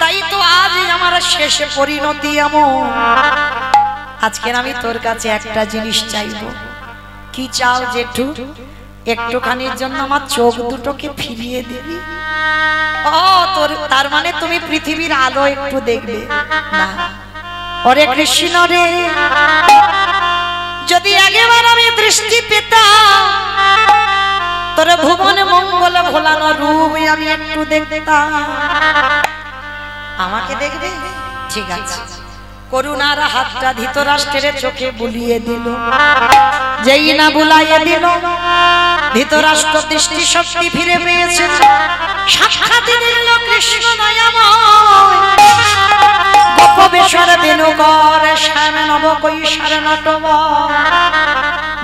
তাই তো আজ আমার শেষ পরিণতি এমন। আজকের আমি তোর কাছে একটা জিনিস চাইব। কি চাও জেঠু? একটুখানির জন্য আমার চোখ দুটোকে ফিরিয়ে দিবি। ও তোর, তার মানে তুমি পৃথিবীর আলো একটু দেখবে না? ওরে কৃষ্ণ রে, যদি আগেবার আমি দৃষ্টি পেতাম, তোর ভুবন মঙ্গল ভোলানো রূপ আমি একটু দেখতাম। আমাকে দেখবে? ঠিক আছে। করুণার হাতটা ধৃতরাষ্ট্রের চোখে বুলিয়ে দিল। যেই না বুলাইয়ে দিল, ধৃতরাষ্ট্র দৃষ্টি শক্তি ফিরে পেয়েছে। সাক্ষাৎ দিল কৃষ্ণ দয়াময়, গোপবেশ্বর বেণুকর শ্যাম নব কৈশোর নটব,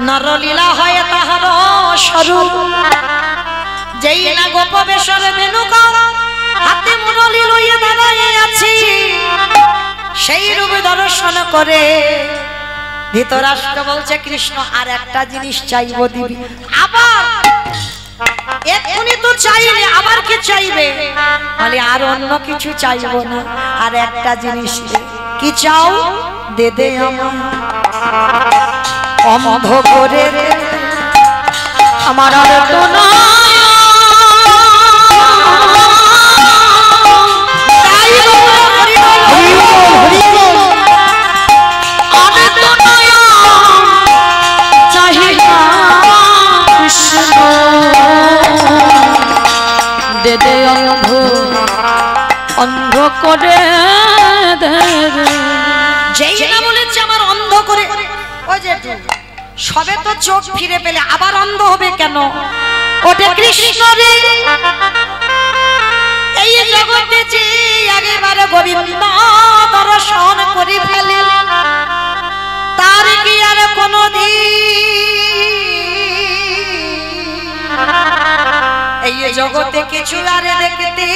নরলীলা হয় তাহার স্বরূপ। যেই না গোপবেশর মেনুকা হাতে মুরলি লইয়া দাঁড়াইয়া আছি, সেই রূপ দর্শন করে ধৃতরাষ্ট্র বলছে কৃষ্ণ আর একটা জিনিস চাইবো দিবি? আবার এক্ষুনি তো চাইলে আবার কি চাইবে? বলে আর অন্য কিছু চাইবো না, আর একটা জিনিস দে। কি চাও? দে দে আমার অন্ধ করে আমার আর তো না অন্ধ করে যেই না বলেছে আমার অন্ধ করে, ওই যে সবে তো চোখ ফিরে পেলে আবার অন্ধ হবে কেন? ওটা কৃষ্ণ রে, এই জগতে যে আগেবার গোবিন্দ দর্শন করে ফেলে তার কি আর কোনদিন এই জগতে কিছু আর দেখতে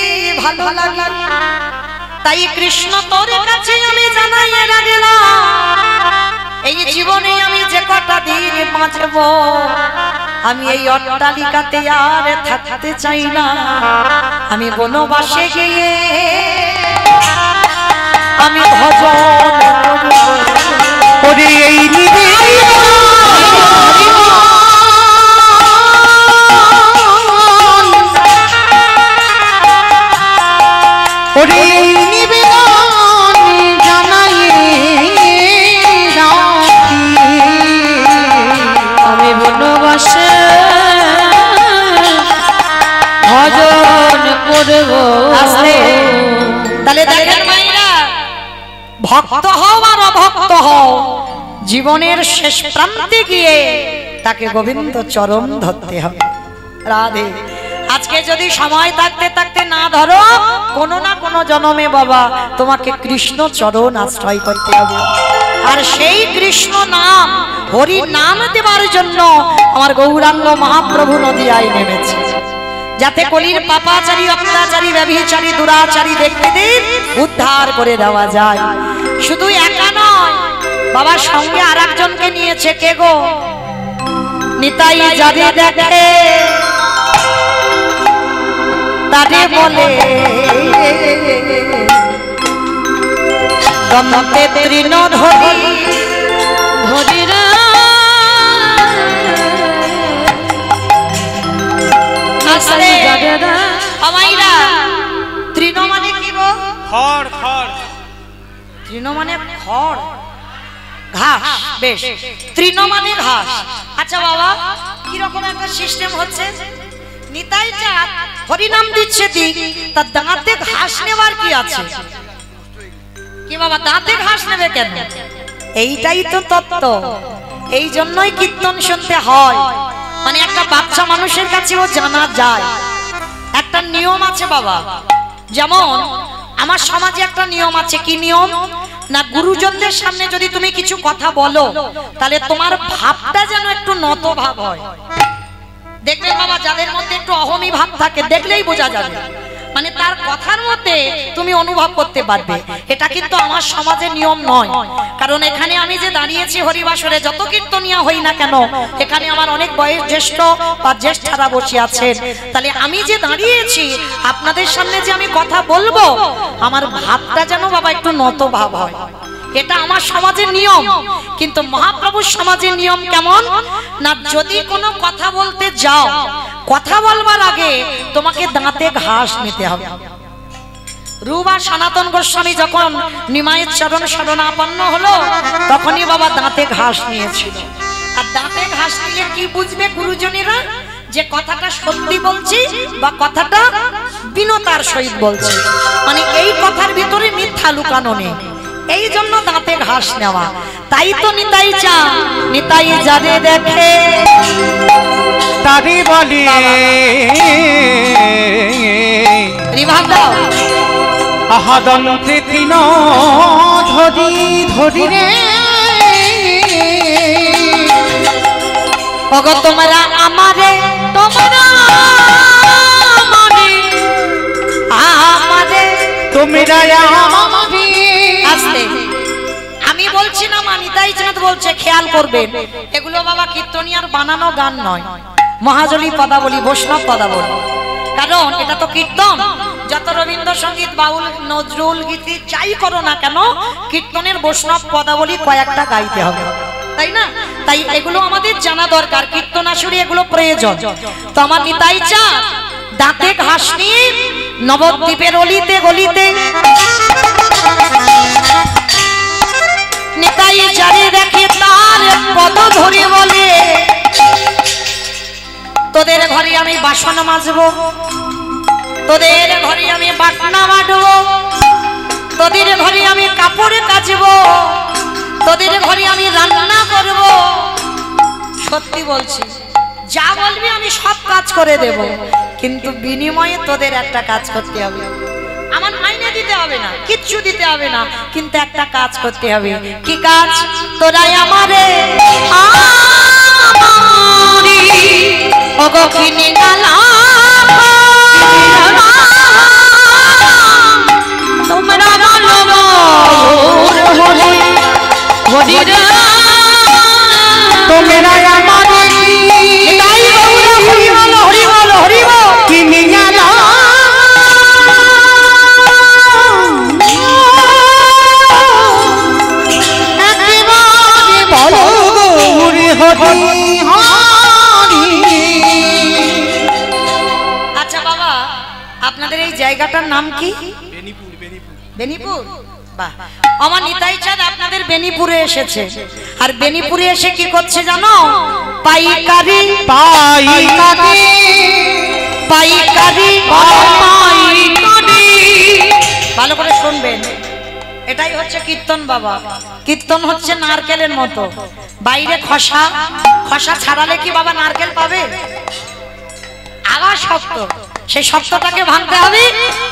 ভালো লাগে? তাই কৃষ্ণ তোর কাছে আমি জানাই রাখলাম, এই জীবনে আমি যে কটা দিন বাঁচব আমি এই অট্টালিকাতে আর থাকতে চাই না। আমি বনবাসে গিয়ে আমি ভজন করব এই তাহলে দেখেন মাইরা, ভক্ত হও আর অভক্ত হও, জীবনের শেষ প্রান্তে গিয়ে তাকে গোবিন্দ চরণ ধরতে হবে। রাধে, আজকে যদি সময় থাকতে থাকতে না ধরো, কোনো না কোনো জন্মে বাবা তোমাকে কৃষ্ণ চরণ আশ্রয় করতে হবে। আর সেই কৃষ্ণ নাম হরি নাম দেবার জন্য আমার গৌরাঙ্গ মহাপ্রভু নদিয়ায় নেমেছে, যাতে কলির পাপাচারী অত্যাচারী ব্যভিচারী দুরাচারী ব্যক্তিদের উদ্ধার করে দেওয়া যায়। শুধু একা নয়, বাবার সঙ্গে আর একজনকে নিয়েছে। কে গো? নিতাই যাবে দেখে তারে বলে দমতে তৃণ ধরি ধরি রে আসলে আমাইরা। তৃণ মানে কি গো? খড়। খড় তৃণ মানে খড়, ঘাস। বেশ, তৃণ মানে ঘাস। আচ্ছা বাবা, কিরকম একটা সিস্টেম হচ্ছে? নিতাই চাঁদ হরিনাম দিচ্ছে দিক, তার দাঁতে ঘাস নেবার কি আছে? কি বাবা, দাঁতে ঘাস নেবে কেন? এইটাই তো তত্ত্ব। এই জন্যই কীর্তন শুনতে হয়, মানে একটা বাচ্চা মানুষের কাছেও জানা যায়। একটা নিয়ম আছে বাবা, যেমন আমার সমাজে একটা নিয়ম আছে। কি নিয়ম? না, গুরুজনদের সামনে যদি তুমি কিছু কথা বলো, তাহলে তোমার ভাবটা যেন একটু নত ভাব হয়। দেখবে বাবা, যাদের মধ্যে একটু অহমী ভাব থাকে, দেখলেই বোঝা যাবে, মানে তার কথার মধ্যে তুমি অনুভব করতে পারবে। এটা কিন্তু আমার সমাজের নিয়ম নয়, কারণ এখানে আমি যে দাঁড়িয়েছি হরিবাসরে, যত কীর্তনিয়া হই না কেন, এখানে আমার অনেক বয়স জ্যেষ্ঠ বা জ্যেষ্ঠারা বসে আছেন। তাহলে আমি যে দাঁড়িয়েছি আপনাদের সামনে যে আমি কথা বলবো, আমার ভাবটা যেন বাবা একটু নত ভাব হয়। এটা আমার সমাজের নিয়ম। কিন্তু মহাপ্রভুর সমাজের নিয়ম কেমন? না, যদি কোনো কথা বলতে যাও, কথা বলবার আগে তোমাকে দাঁতে ঘাস নিতে হবে। রূপা সনাতন গোস্বামী যখন নিমায়ের চরণ শরণাপন্ন হলো, তখনই বাবা দাঁতে ঘাস নিয়েছিল। আর দাঁতে ঘাস নিলে কি বুঝবে গুরুজনেরা? যে কথাটা সত্যি বলছি বা কথাটা বিনতার সহিত বলছি, মানে এই কথার ভিতরে মিথ্যা লুকানো নেই। এই জন্য দাঁতে ঘাস নেওয়া। তাই তো নিতাই চা, নিতাই যারে দেখে তারে বলে রিভাব দাও। আহা দন্তে তৃণ ধরি ধরি রে, ওগো তোমরা আমারে তোমরা তোমরা আস্তে আমি বলছি না, মা নিতাই চাঁদ বলছে, খেয়াল করবেন এগুলো বাবা কীর্তনিয়ার বানানো গান নয়, মহাজলী পদাবলী, বৈষ্ণব পদাবলী। কারণ এটা তো কীর্তন। যত রবীন্দ্রসঙ্গীত, বাউল, নজরুল গীতি যাই করো না কেন, কীর্তনের বৈষ্ণব পদাবলী কয়েকটা গাইতে হবে, তাই না? তাই এগুলো আমাদের জানা দরকার, কীর্তন আসরে এগুলো প্রয়োজন। তো আমার নিতাই চাঁদ দাঁতে ঘাস নিয়ে নবদ্বীপের অলিতে গলিতে নিতাই জারি দেখে তার পদ ধরে বলে, তোদের ঘরে আমি বাসন মাজবো, তোদের ঘরে আমি বাটনা বাটবো, তোদের ঘরে আমি কাপড় কাচবো, তোদের ঘরে আমি রান্না করব। সত্যি বলছি, যা বলবি আমি সব কাজ করে দেব, কিন্তু বিনিময়ে তোদের একটা কাজ করতে হবে। আমার মাইনে দিতে হবে না, কিচ্ছু দিতে হবে না, কিন্তু একটা কাজ করতে হবে। কি কাজ? তোরাই আমারে ওগো কিনে গালা তোমরা বলো হরিরা তোমরা আমারে তাই বউরা হরি বল হরি বল হরি বল কিনে গেল একেবারে বলো হরি হরি হরি। আচ্ছা বাবা, আপনাদের এই জায়গাটার নাম কি? বেনিপুর। বাহ, আমার নিতাই চাঁদ আপনাদের বেনিপুরে এসেছে। আর বেনিপুরে এসে কি করছে জানো? পাইকারি পাইকারি পাইকারি পাইকারি। ভালো করে শুনবেন, এটাই হচ্ছে কীর্তন বাবা। কীর্তন হচ্ছে নারকেলের মতো, বাইরে খসা, খসা ছাড়ালে কি বাবা নারকেল পাবে? আবার শক্ত, সেই শক্তটাকে ভাঙতে হবে,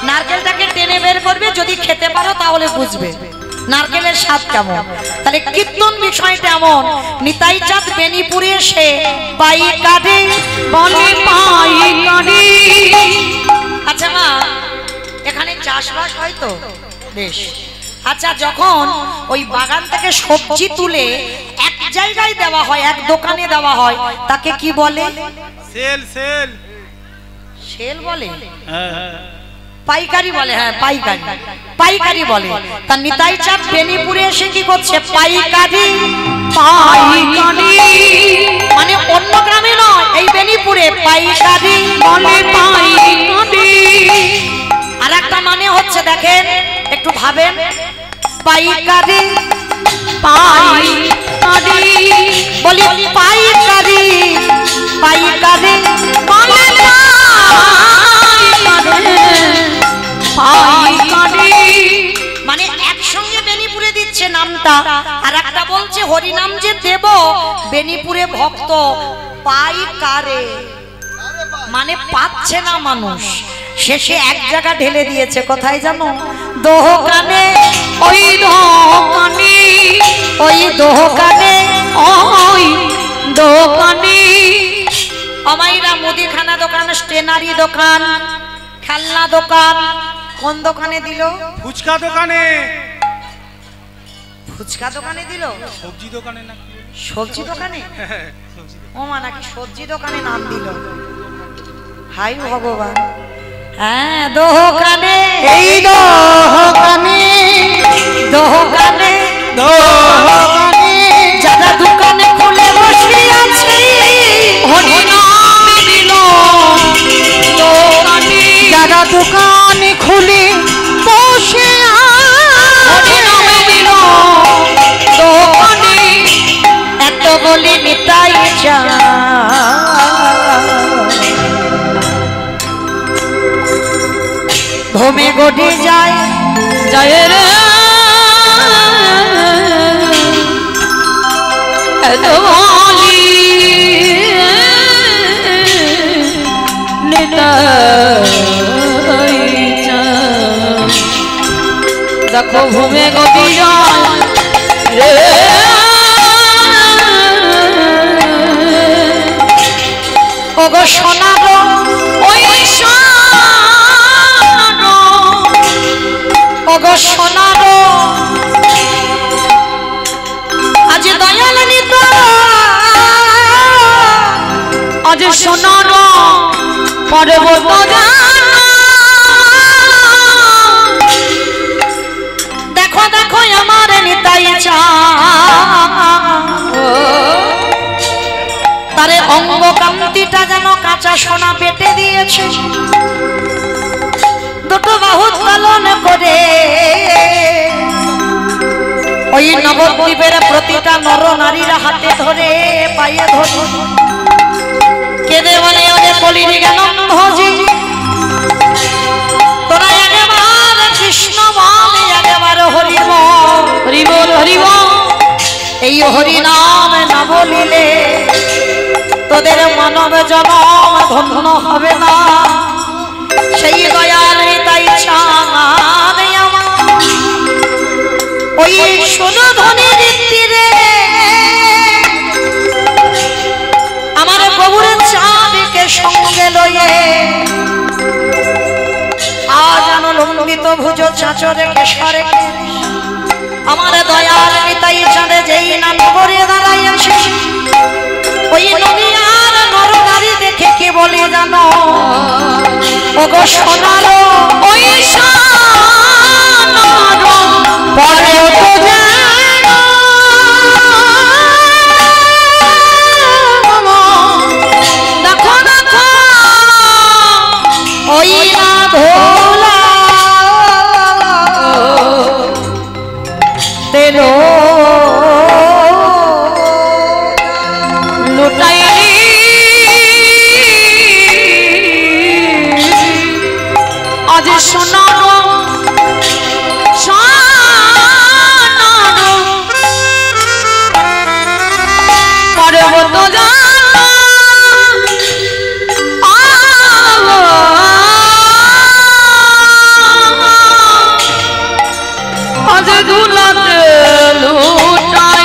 নারকেলটাকে টেনে বের করবে। যদি খেতে পারো তাহলে বুঝবে নারকেলের স্বাদ কেমন। তাহলে কীর্তন বিষয়টা এমন, নিতাই চাঁদ বেনিপুরে এসে পাইকারি বলে পাইকারি। আচ্ছা মা, এখানে চাষবাস হয় তো বেশ। আচ্ছা, যখন ওই বাগান থেকে সবজি তুলে এক জায়গায় দেওয়া হয়, এক দোকানে দেওয়া হয়, তাকে কি বলে? সেল সেল সেল বলে, পাইকারি বলে। হ্যাঁ, পাইকারি, পাইকারি বলে। তা নিতাই চাঁদ বেনিপুরে এসে কি করছে? পাইকারি পাইকারি মানে অন্য গ্রামে নয়, এই বেনিপুরে পাইকারি বলে পাইকারি। আর একটা মানে হচ্ছে, দেখেন একটু ভাবেন, পাইকারি পাইকারি বলি পাইকারি পাইকারি বলে মানে একসঙ্গে বেনিপুরে দিচ্ছে নামটা, আর একটা বলছে হরিনাম যে দেব বেনিপুরে ভক্ত পাইকারে, মানে পাচ্ছে না মানুষ। শেষে এক জায়গা ঢেলে দিয়েছে, কোথায় জানো? দোকানে, ওই দোকানে, ওই দোকানে, ওই দোকানে। আমাইরা মুদিখানা দোকান, স্টেনারি দোকান, খেলনা দোকান, কোন দোকানে দিল? ফুচকা দোকানে। ফুচকা দোকানে দিল? সবজি দোকানে না? সবজি দোকানে? ও মা, নাকি সবজি দোকানে নাম দিল? হাই ভগবান। হ্যাঁ, দোকানে, এই দোকানে দোকানে, দোকানে যারা দোকানে খুলে বসে আছে হরিনাম দিল দোকানে, যারা দোকানে খুলে বসে হরিনাম দিল দোকানে। এত বলে নিতাই চাঁদ ধমে গড়ে যায়, যায় রে এত বলি নিতাই চাঁদ। দেখো ভূমে গড়ে যায় রে ওগো সোনা গো, ওই সোনা সোনার আজ দয়াল নিতা আজ সোনার পর্বত দেখো দেখো আমার নিতাই চা তারে অঙ্গ কান্তিটা যেন কাঁচা সোনা পেটে দিয়েছে দুটো বাহু পালন করে ওই নবদ্বীপের প্রতিটা নর নারীর হাতে ধরে পায়ে ধরে কেঁদে বলে ওরে বলির জ্ঞানম্ভজি তোরা একবার কৃষ্ণ বল একবার হরি বল হরি বল হরি বল এই হরি নাম না বলিলে তোদের মানব জনম ধন্য হবে না সেই দয়াল তাই চাঁদ ওই সোনা ধনের তীরে আমার প্রভুর চাঁদকে সঙ্গে লয়ে আজ আনো লম্বিত ভুজ চাচরে কেশরে আমার দয়াল তাই চাঁদে যেই নাম করে দাঁড়াইয়াছে ওই নদী আর নর নারী দেখে কে বলে জানো ওগো সোনারো ওই সোনারো পরে তো জানো দেখো দেখো ওই না ভোলা তেরো লুটাই আজ সোনারো সোনারো পর্বত জানো আজ দুলাতে লুটাই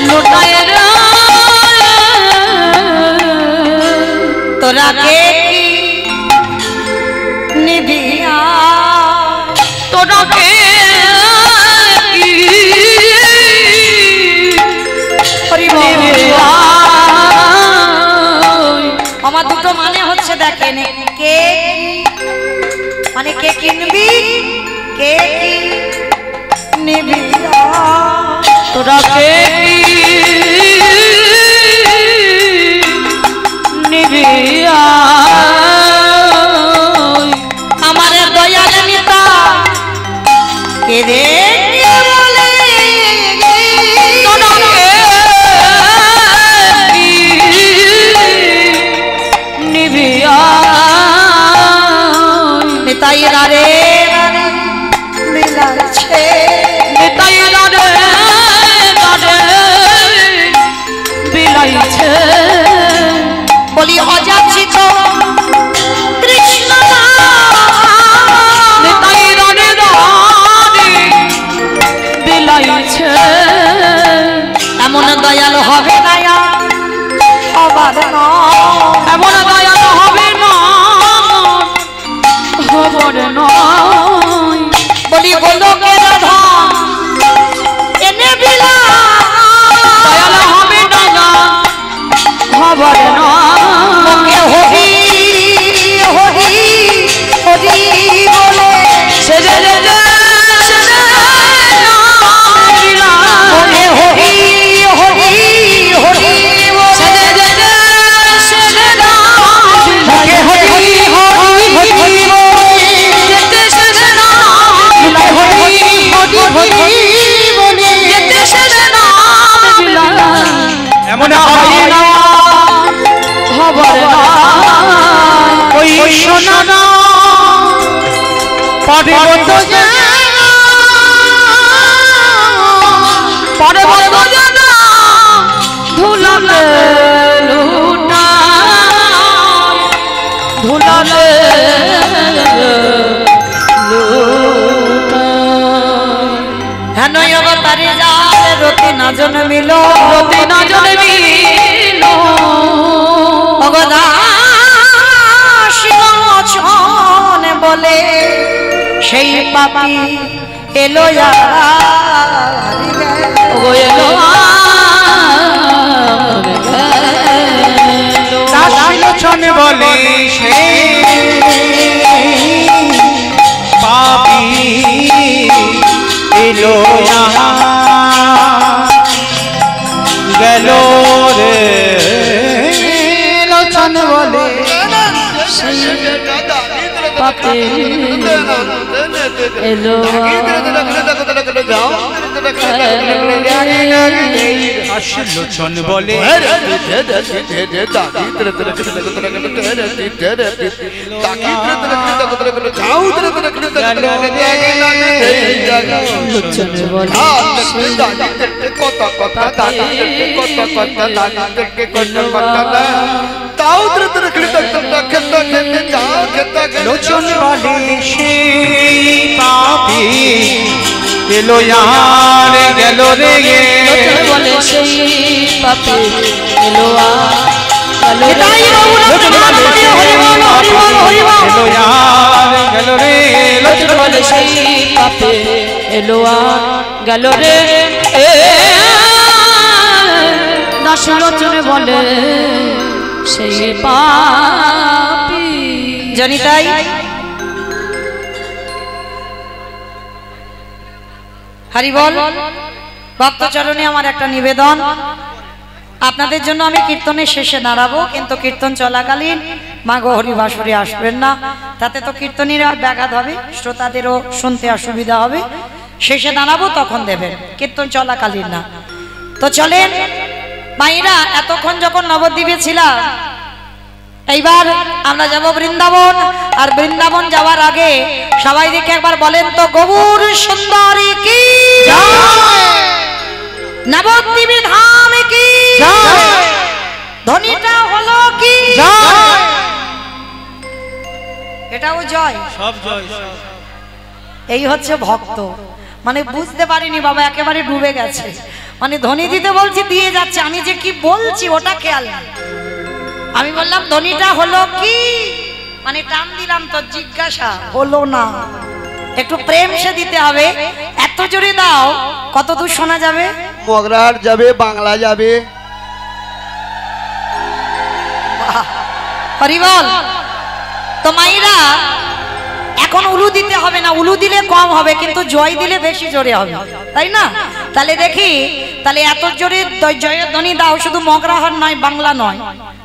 লুটাই রে তোরা কে নিবিয়া তোরা কে আমার দুটো মানে হচ্ছে দেখেন কে মানে কে কিনবি কে নিবি তোরা কে নিবি আমার দয়াল নিতা কে রে বলে তোরা কে নিবি নিতাই রে বিলাচ্ছে নিতাই রে বিলাইছে বলি অযাচিত কৃষ্ণ নিতাই রে বিলাইছে এমন দয়াল হবে না হবার না এমন দয়াল হবে না হবার নয় বলি গোলকের ধন এনে বিলা দয়াল হবে না হবার নয় হরি হরি হরি বলে সেজে এমন হয় না খবর ওই সোনা পর্বত পর্বত জানা ধুলালে লুটা ধুলালে হেনয় অবতারে যায় রতি না জন্মিল রতি না জন্মিল ভগদান বলে সেই পাপী এলো ওগো এলো দাসলোচন বলে সে পাপি এলো গেল রে লোচন বলে পাপে এলো দাসলোচন বলে লোচন বলে সে পাপি এলো গেল রে বলে সেই পাপে এলো গেল রে লোচন বলে সেই পাপে এলো গেল রে দাসলোচনে বলে সেই পাপী জানি তাই হরি বল ভক্তচরণে আমার একটা নিবেদন আপনাদের জন্য আমি কীর্তনের শেষে দাঁড়াবো কিন্তু কীর্তন চলাকালীন মা গো হরি ভাসুরে আসবেন না তাতে তো কীর্তনীরা ব্যাঘাত হবে শ্রোতাদেরও শুনতে অসুবিধা হবে শেষে দাঁড়াবো তখন দেবেন কীর্তন চলাকালীন না তো চলেন মায়েরা এতক্ষণ যখন নবদ্বীপে ছিলাম এইবার আমরা যাব বৃন্দাবন আর বৃন্দাবন যাওয়ার আগে সবাই দেখে একবার বলেন তো গৌর সুন্দরী কি নবদ্বীপে ধাম কি ধ্বনিটা হলো কি এটাও জয় সব জয় এই হচ্ছে ভক্ত মানে বুঝতে পারিনি বাবা একেবারে ডুবে গেছে মানে ধ্বনি দিতে বলছি দিয়ে যাচ্ছে আমি যে কি বলছি ওটা খেয়াল নেই আমি বললাম ধ্বনিটা হলো কি মানে টান দিলাম তো জিজ্ঞাসা হলো না একটু প্রেম সে দিতে হবে এত জোরে দাও কত দূর শোনা যাবে মগরাহাট যাবে বাংলা যাবে হরি বল তো মাইরা এখন উলু দিতে হবে না উলু দিলে কম হবে কিন্তু জয় দিলে বেশি জোরে হবে তাই না তাহলে দেখি তাহলে এত জোরে জয়ের ধ্বনি দাও শুধু মগরাহাট নয় বাংলা নয়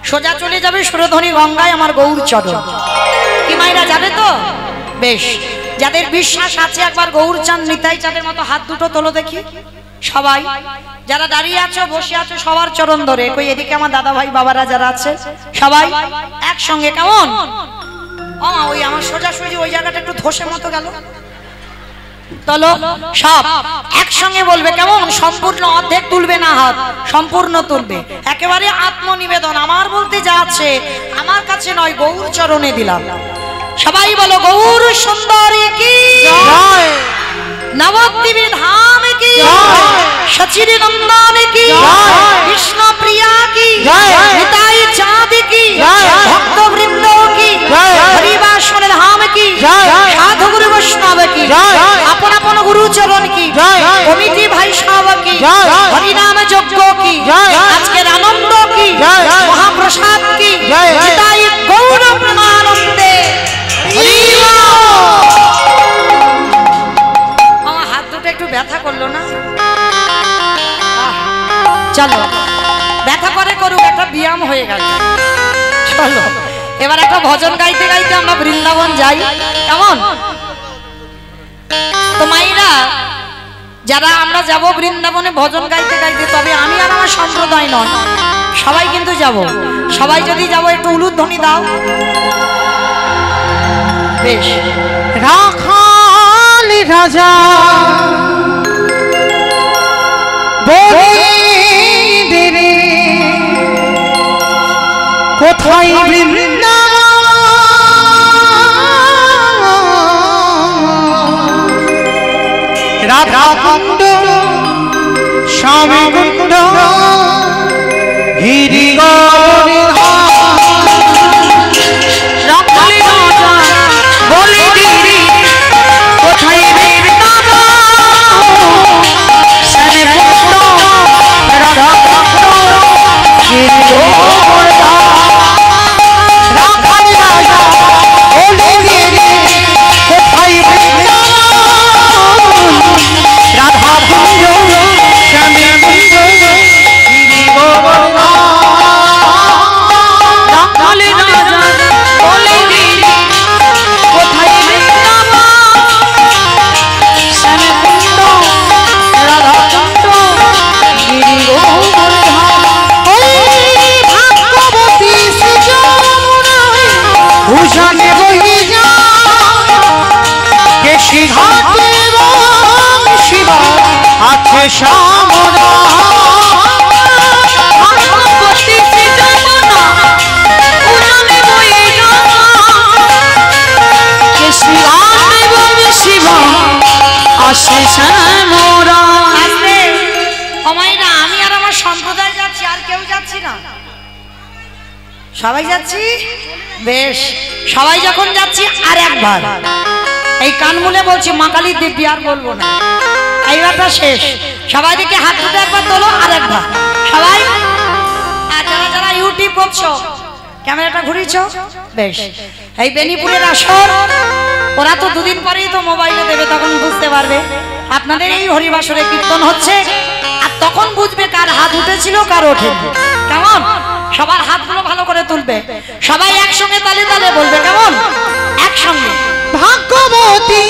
সোজা চলে যাবে সুরধ্বনি গঙ্গায় আমার গৌর চরণ কি মাইরা যাবে তো বেশ যাদের বিশ্বাস আছে একবার গৌর চাঁদ নিতাই চাঁদের মতো হাত দুটো তোলো দেখি সবাই যারা দাঁড়িয়ে আছো বসে আছো সবার চরণ ধরে কই এদিকে আমার দাদা ভাই বাবারা যারা আছে সবাই একসঙ্গে কেমন ওই আমার সোজাসুজি ওই জায়গাটা একটু ধসে মতো গেল চলো সব একসঙ্গে বলবে কেমন সম্পূর্ণ অর্ধেক তুলবে না হাত সম্পূর্ণ তুলবে একেবারে আত্মনিবেদন আমার বলতে যা আছে আমার কাছে নয় গৌর চরণে দিলাম সবাই বলো গৌর সুন্দরী কি জয় নবদ্বীপে ধাম কি জয় সচির নন্দন কি জয় কৃষ্ণ প্রিয়া কি জয় নিতাই চাঁদ কি জয় ভক্ত বৃন্দ কি জয় হরিবাসন ধাম কি জয় সাধু গুরু বৈষ্ণব কি জয় আপন আপন গুরু চরণ কি জয় কমিটি ভাই সব কি জয় হরি নাম যজ্ঞ কি জয় আজকের আনন্দ কি জয় মহাপ্রসাদ কি জয় নিতাই গৌর প্রেমানন্দে আমার হাত দুটো একটু ব্যথা করলো না চলো ব্যথা করে করুক একটা ব্যায়াম হয়ে গেল চলো এবার একটা ভজন গাইতে গাইতে আমরা বৃন্দাবন যাই কেমন তো মাইরা যারা আমরা যাব বৃন্দাবনে ভজন গাইতে গাইতে তবে আমি আর আমার সম্প্রদায় নয় সবাই কিন্তু যাব সবাই যদি যাব একটু উলুধ্বনি দাও বেশ রাখালি রাজা কোথায় রাধা কুণ্ড স্বামী কুণ্ড গিরি রাখালি রাজা বলি দিদি কোথায় বৃন্দাবন উজানে বই যা কেশি ঘাটে রাম শিবা আছে শ্যামরা আমি আর আমার সম্প্রদায় যাচ্ছি, আর কেউ যাচ্ছি না। সবাই যাচ্ছি, বেশ। সবাই যখন যাচ্ছি আর একবার এই কান মুলে বলছি, মা কালী দিব্যি আর বলবো না, এইবারটা শেষ। সবাই দিকে হাত তুলে একবার তোলো, আর একবার সবাই। আর যারা যারা ইউটিউব করছো, ক্যামেরাটা ঘুরিয়েছ, বেশ। এই বেনিপুরের আসর, ওরা তো দুদিন পরেই তো মোবাইলে দেবে, তখন বুঝতে পারবে আপনাদের এই হরিবাসরে কীর্তন হচ্ছে, আর তখন বুঝবে কার হাত উঠেছিল কার ওঠেনি। কেমন? সবার হাতগুলো ভালো করে তুলবে, সবাই একসঙ্গে তালে তালে বলবে, কেমন? একসঙ্গে। ভাগ্যবতী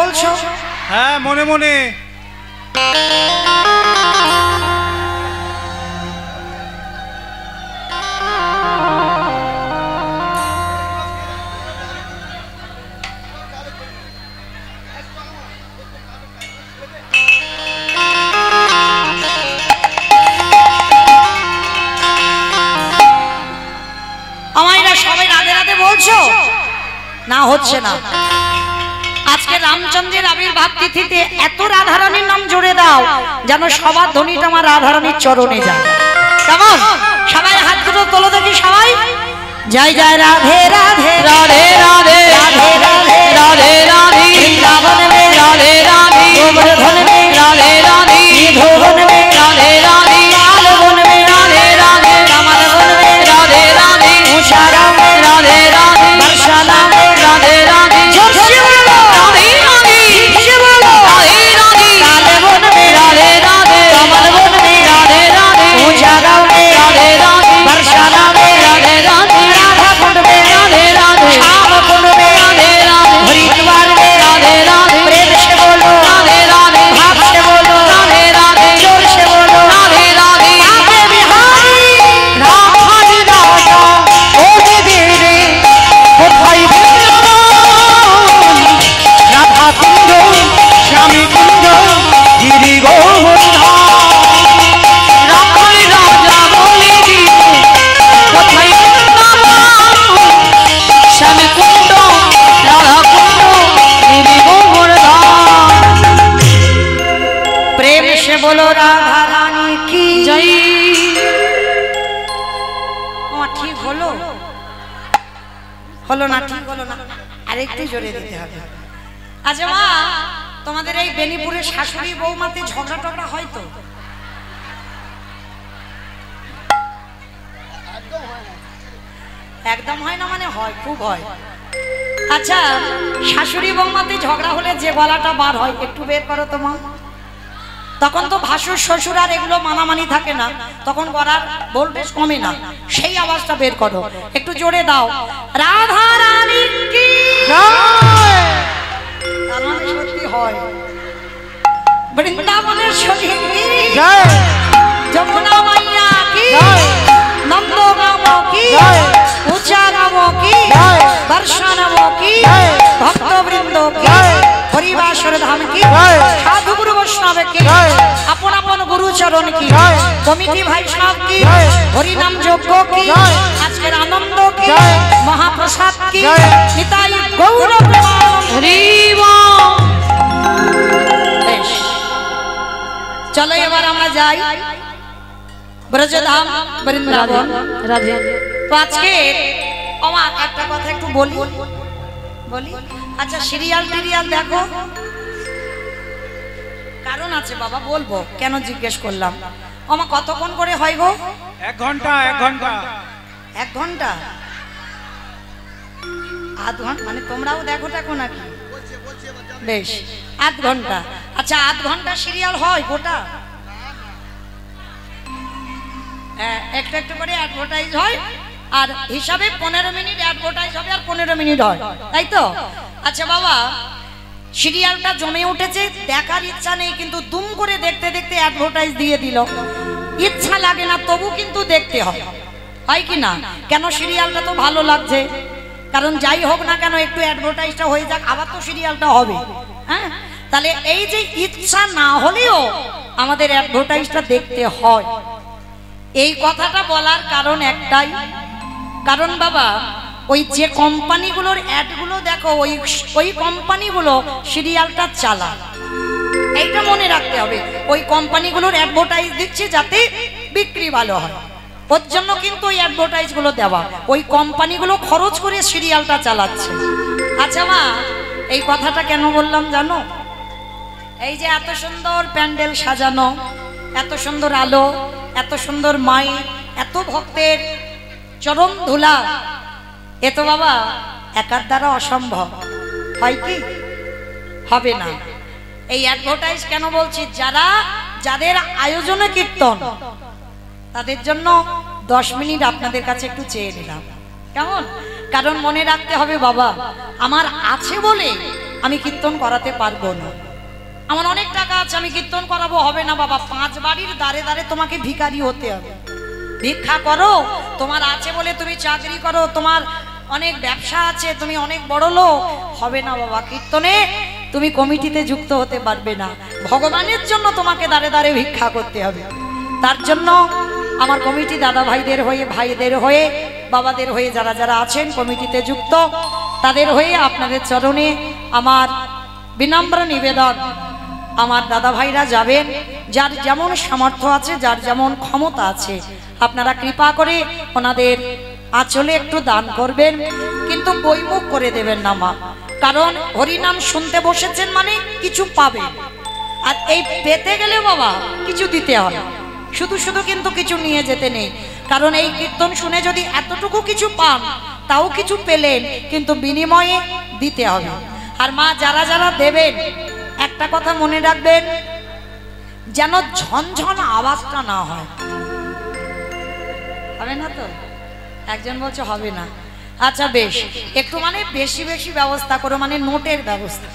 বলছো? হ্যাঁ, মনে মনে। আমায়রা সবাই রাধে রাধে বলছো না? হচ্ছে না। আজকে রামচন্দ্রের আবির্ভাব তিথিতে এত রাধারানীর নাম জুড়ে দাও যেন সবার ধ্বনিটা আমার রাধারানীর চরণে যায়। কেমন? সবাই হাত দুটো তোলো দেখি সবাই। জয় জয় রাধে রাধে রাধে রাধে রাধে রাধে রাধে রাধে বৃন্দাবন মে রাধে রাধে গোবর্ধন মে রাধে রাধে ধোবন মে রাধে রাধে লালবন মে রাধে রাধে কমলবন মে রাধে রাধে উষারা মে রাধে রাধে বর্ষানা মে রাধে রাধে জোরসে বলো রাধে রাধে জোরসে বলো রাধে রাধে লালবন মে রাধে রাধে কমলবন মে রাধে রাধে উষারা মে রাধে রাধে বর্ষানা মে রাধে রাধে রাধা কুंड में राधे राधे श्याम कुंड में राधे राधे हरिद्वार में राधे राधे प्रेम से बोलो राधे राधे भाव से बोलो राधे राधे जोर से बोलो राधे राधे आगे बिहारी राम हरि राजा ओ देवी रे ओ भाई राधा कुंड श्यामी कुंड गिरी गोवर्धन राम हरि राजा बोले जी कोথায় श्यामी कुंड राधा कुंड गिरी गोवर्धन प्रेम से बोलो राधा रानी की जय। ঠিক হলো? হলো না? ঠিক হলো না? আরেকটু জোরে দিতে হবে। আচ্ছা মা, তোমাদের এই বেনিপুরের শাশুড়ি বৌমাতে ঝগড়া টগড়া হয় তো? একদম হয় না মানে হয়, খুব হয়। আচ্ছা, শাশুড়ি বৌমাতে ঝগড়া হলে যে গলাটা বার হয় একটু বের করো তো মা। তখন তো ভাসুর শ্বশুর আর এগুলো মানামানি থাকে না, তখন গলার ভোল্টেজ কমে না, সেই আওয়াজটা বের করো, একটু জোরে দাও। রাধা রানী কি জয়। তার মানে সত্যি হয়। বৃন্দাবনের সঙ্গী জয়, যমুনা মাইয়া কি জয়, নন্দগাম কি জয়, উচাগাম কি জয়, বর্ষানাম কি জয়, ভক্তবৃন্দ কি জয়, হরিবাসর ধাম কি জয়, সাধু গুরু বৈষ্ণব কি জয়, আপন আপন গুরু চরণ কি জয়, কমিটি ভাই সব কি জয়, হরিনাম যজ্ঞ কি জয়, আজকের আনন্দ কি জয়, মহাপ্রসাদ কি জয়, নিতাই গৌর প্রেমানন্দ চলো এবার আমরা যাই ব্রজধাম বৃন্দাবন। রাধে তো আজকে আমার একটা কথা একটু বলি বলি। আচ্ছা সিরিয়াল টিরিয়াল দেখো? কারণ আছে বাবা, বলবো কেন জিজ্ঞেস করলাম। আমার কতক্ষণ করে হয় গো? 1 ঘন্টা 1 ঘন্টা 1 ঘন্টা আধ ঘন্টা, মানে তোমরাও দেখো টাকো নাকি? বেশ, 8 ঘন্টা। আচ্ছা 8 ঘন্টা সিরিয়াল হয় গোটা? একটু একটু করে অ্যাডভার্টাইজ হয়, আর হিসাবে 15 মিনিট অ্যাডভার্টাইজ হবে আর 15 মিনিট হয়, তাই তো? আচ্ছা বাবা, সিরিয়ালটা জমে উঠেছে, দেখার ইচ্ছা নেই, কিন্তু দুম করে দেখতে দেখতে অ্যাডভার্টাইজ দিয়ে দিল। ইচ্ছা লাগে না, তবু কিন্তু দেখতে হয়, হয় কি না? কেন? সিরিয়ালটা তো ভালো লাগছে, কারণ যাই হোক না কেন একটু অ্যাডভার্টাইজটা হয়ে যাক, আবার তো সিরিয়ালটা হবে। হ্যাঁ, তাহলে এই যে ইচ্ছা না হলেও আমাদের অ্যাডভার্টাইজটা দেখতে হয়। এই কথাটা বলার কারণ একটাই, কারণ বাবা ওই যে কোম্পানিগুলোর অ্যাডগুলো দেখো, ওই কোম্পানিগুলো সিরিয়ালটা চালায়, এইটা মনে রাখতে হবে। ওই কোম্পানিগুলোর অ্যাডভার্টাইজ দিচ্ছে যাতে বিক্রি ভালো হয়, ওর জন্য কিন্তু ওই অ্যাডভার্টাইজগুলো দেওয়া। ওই কোম্পানিগুলো খরচ করে সিরিয়ালটা চালাচ্ছে। আচ্ছা মা, এই কথাটা কেন বললাম জানো? এই যে এত সুন্দর প্যান্ডেল সাজানো, এত সুন্দর আলো, এত সুন্দর মাইক, এত ভক্তের চরণ ধুলা, এ তো বাবা একার দ্বারা অসম্ভব, হয় কি? হবে না। এই অ্যাডভার্টাইজ কেন বলছি? যাদের আয়োজনে কীর্তন, তাদের জন্য 10 মিনিট আপনাদের কাছে একটু চেয়ে নিলাম, কেমন? কারণ মনে রাখতে হবে বাবা, আমার আছে বলে আমি কীর্তন করাতে পারবো না। আমার অনেক টাকা আছে, আমি কীর্তন করাবো, হবে না বাবা। 5 বাড়ির দ্বারে দ্বারে তোমাকে ভিখারি হতে হবে। ভিক্ষা করো, তোমার আছে বলে তুমি চাকরি করো, তোমার অনেক ব্যবসা আছে, তুমি অনেক বড় লোক, হবে না বাবা। কীর্তনে তুমি কমিটিতে যুক্ত হতে পারবে না। ভগবানের জন্য তোমাকে দ্বারে দ্বারে ভিক্ষা করতে হবে। তার জন্য আমার কমিটি দাদা ভাইদের হয়ে, ভাইদের হয়ে, বাবাদের হয়ে যারা যারা আছেন কমিটিতে যুক্ত, তাদের হয়ে আপনাদের চরণে আমার বিনম্র নিবেদন, আমার দাদা ভাইরা যাবেন, যার যেমন সামর্থ্য আছে, যার যেমন ক্ষমতা আছে, আপনারা কৃপা করে ওনাদের আঁচলে একটু দান করবেন, কিন্তু বইমুখ করে দেবেন না মা। কারণ হরিনাম শুনতে বসেছেন মানে কিছু পাবেন, আর এই পেতে গেলে বাবা কিছু দিতে হয়। শুধু শুধু কিন্তু কিছু নিয়ে যেতে নেই, কারণ এই কীর্তন শুনে যদি এতটুকু কিছু পান, তাও কিছু পেলেন, কিন্তু বিনিময়ে দিতে হবে। আর মা যারা যারা দেবেন, একটা কথা মনে রাখবেন, যেন ঝনঝন আওয়াজটা না হয়। হবে না তো? একজন বলছে হবে না। আচ্ছা বেশ, একটু মানে বেশি বেশি ব্যবস্থা করো, মানে নোটের ব্যবস্থা,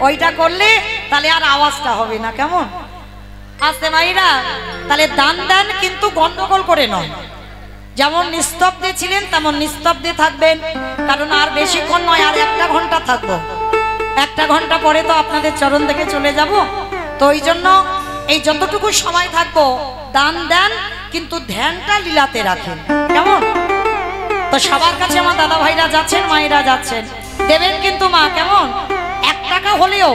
ওইটা করলে তাহলে আর আওয়াজটা হবে না, কেমন? আসতে মাইরা, তাহলে দান দেন, কিন্তু গন্ডগোল করে নয়। যেমন নিস্তব্ধে ছিলেন তেমন নিস্তব্ধে থাকবেন, কারণ আর বেশিক্ষণ নয়, আর 1 ঘন্টা থাকবো। 1 ঘন্টা পরে তো আপনাদের চরণ থেকে চলে যাব। তো ওই জন্য এই যতটুকু সময় থাকবো দান দেন, কিন্তু ধ্যানটা লীলাতে রাখেন, কেমন? তো সবার কাছে আমার দাদা ভাইরা যাচ্ছেন, মায়েরা যাচ্ছেন, দেবেন কিন্তু মা, কেমন? 1 টাকা হলেও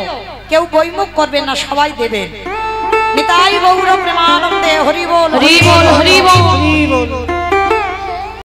কেউ বইমুখ করবেন না, সবাই দেবেন। নিতাই গৌর প্রেমানন্দে হরি বল, হরি বল, হরি বল।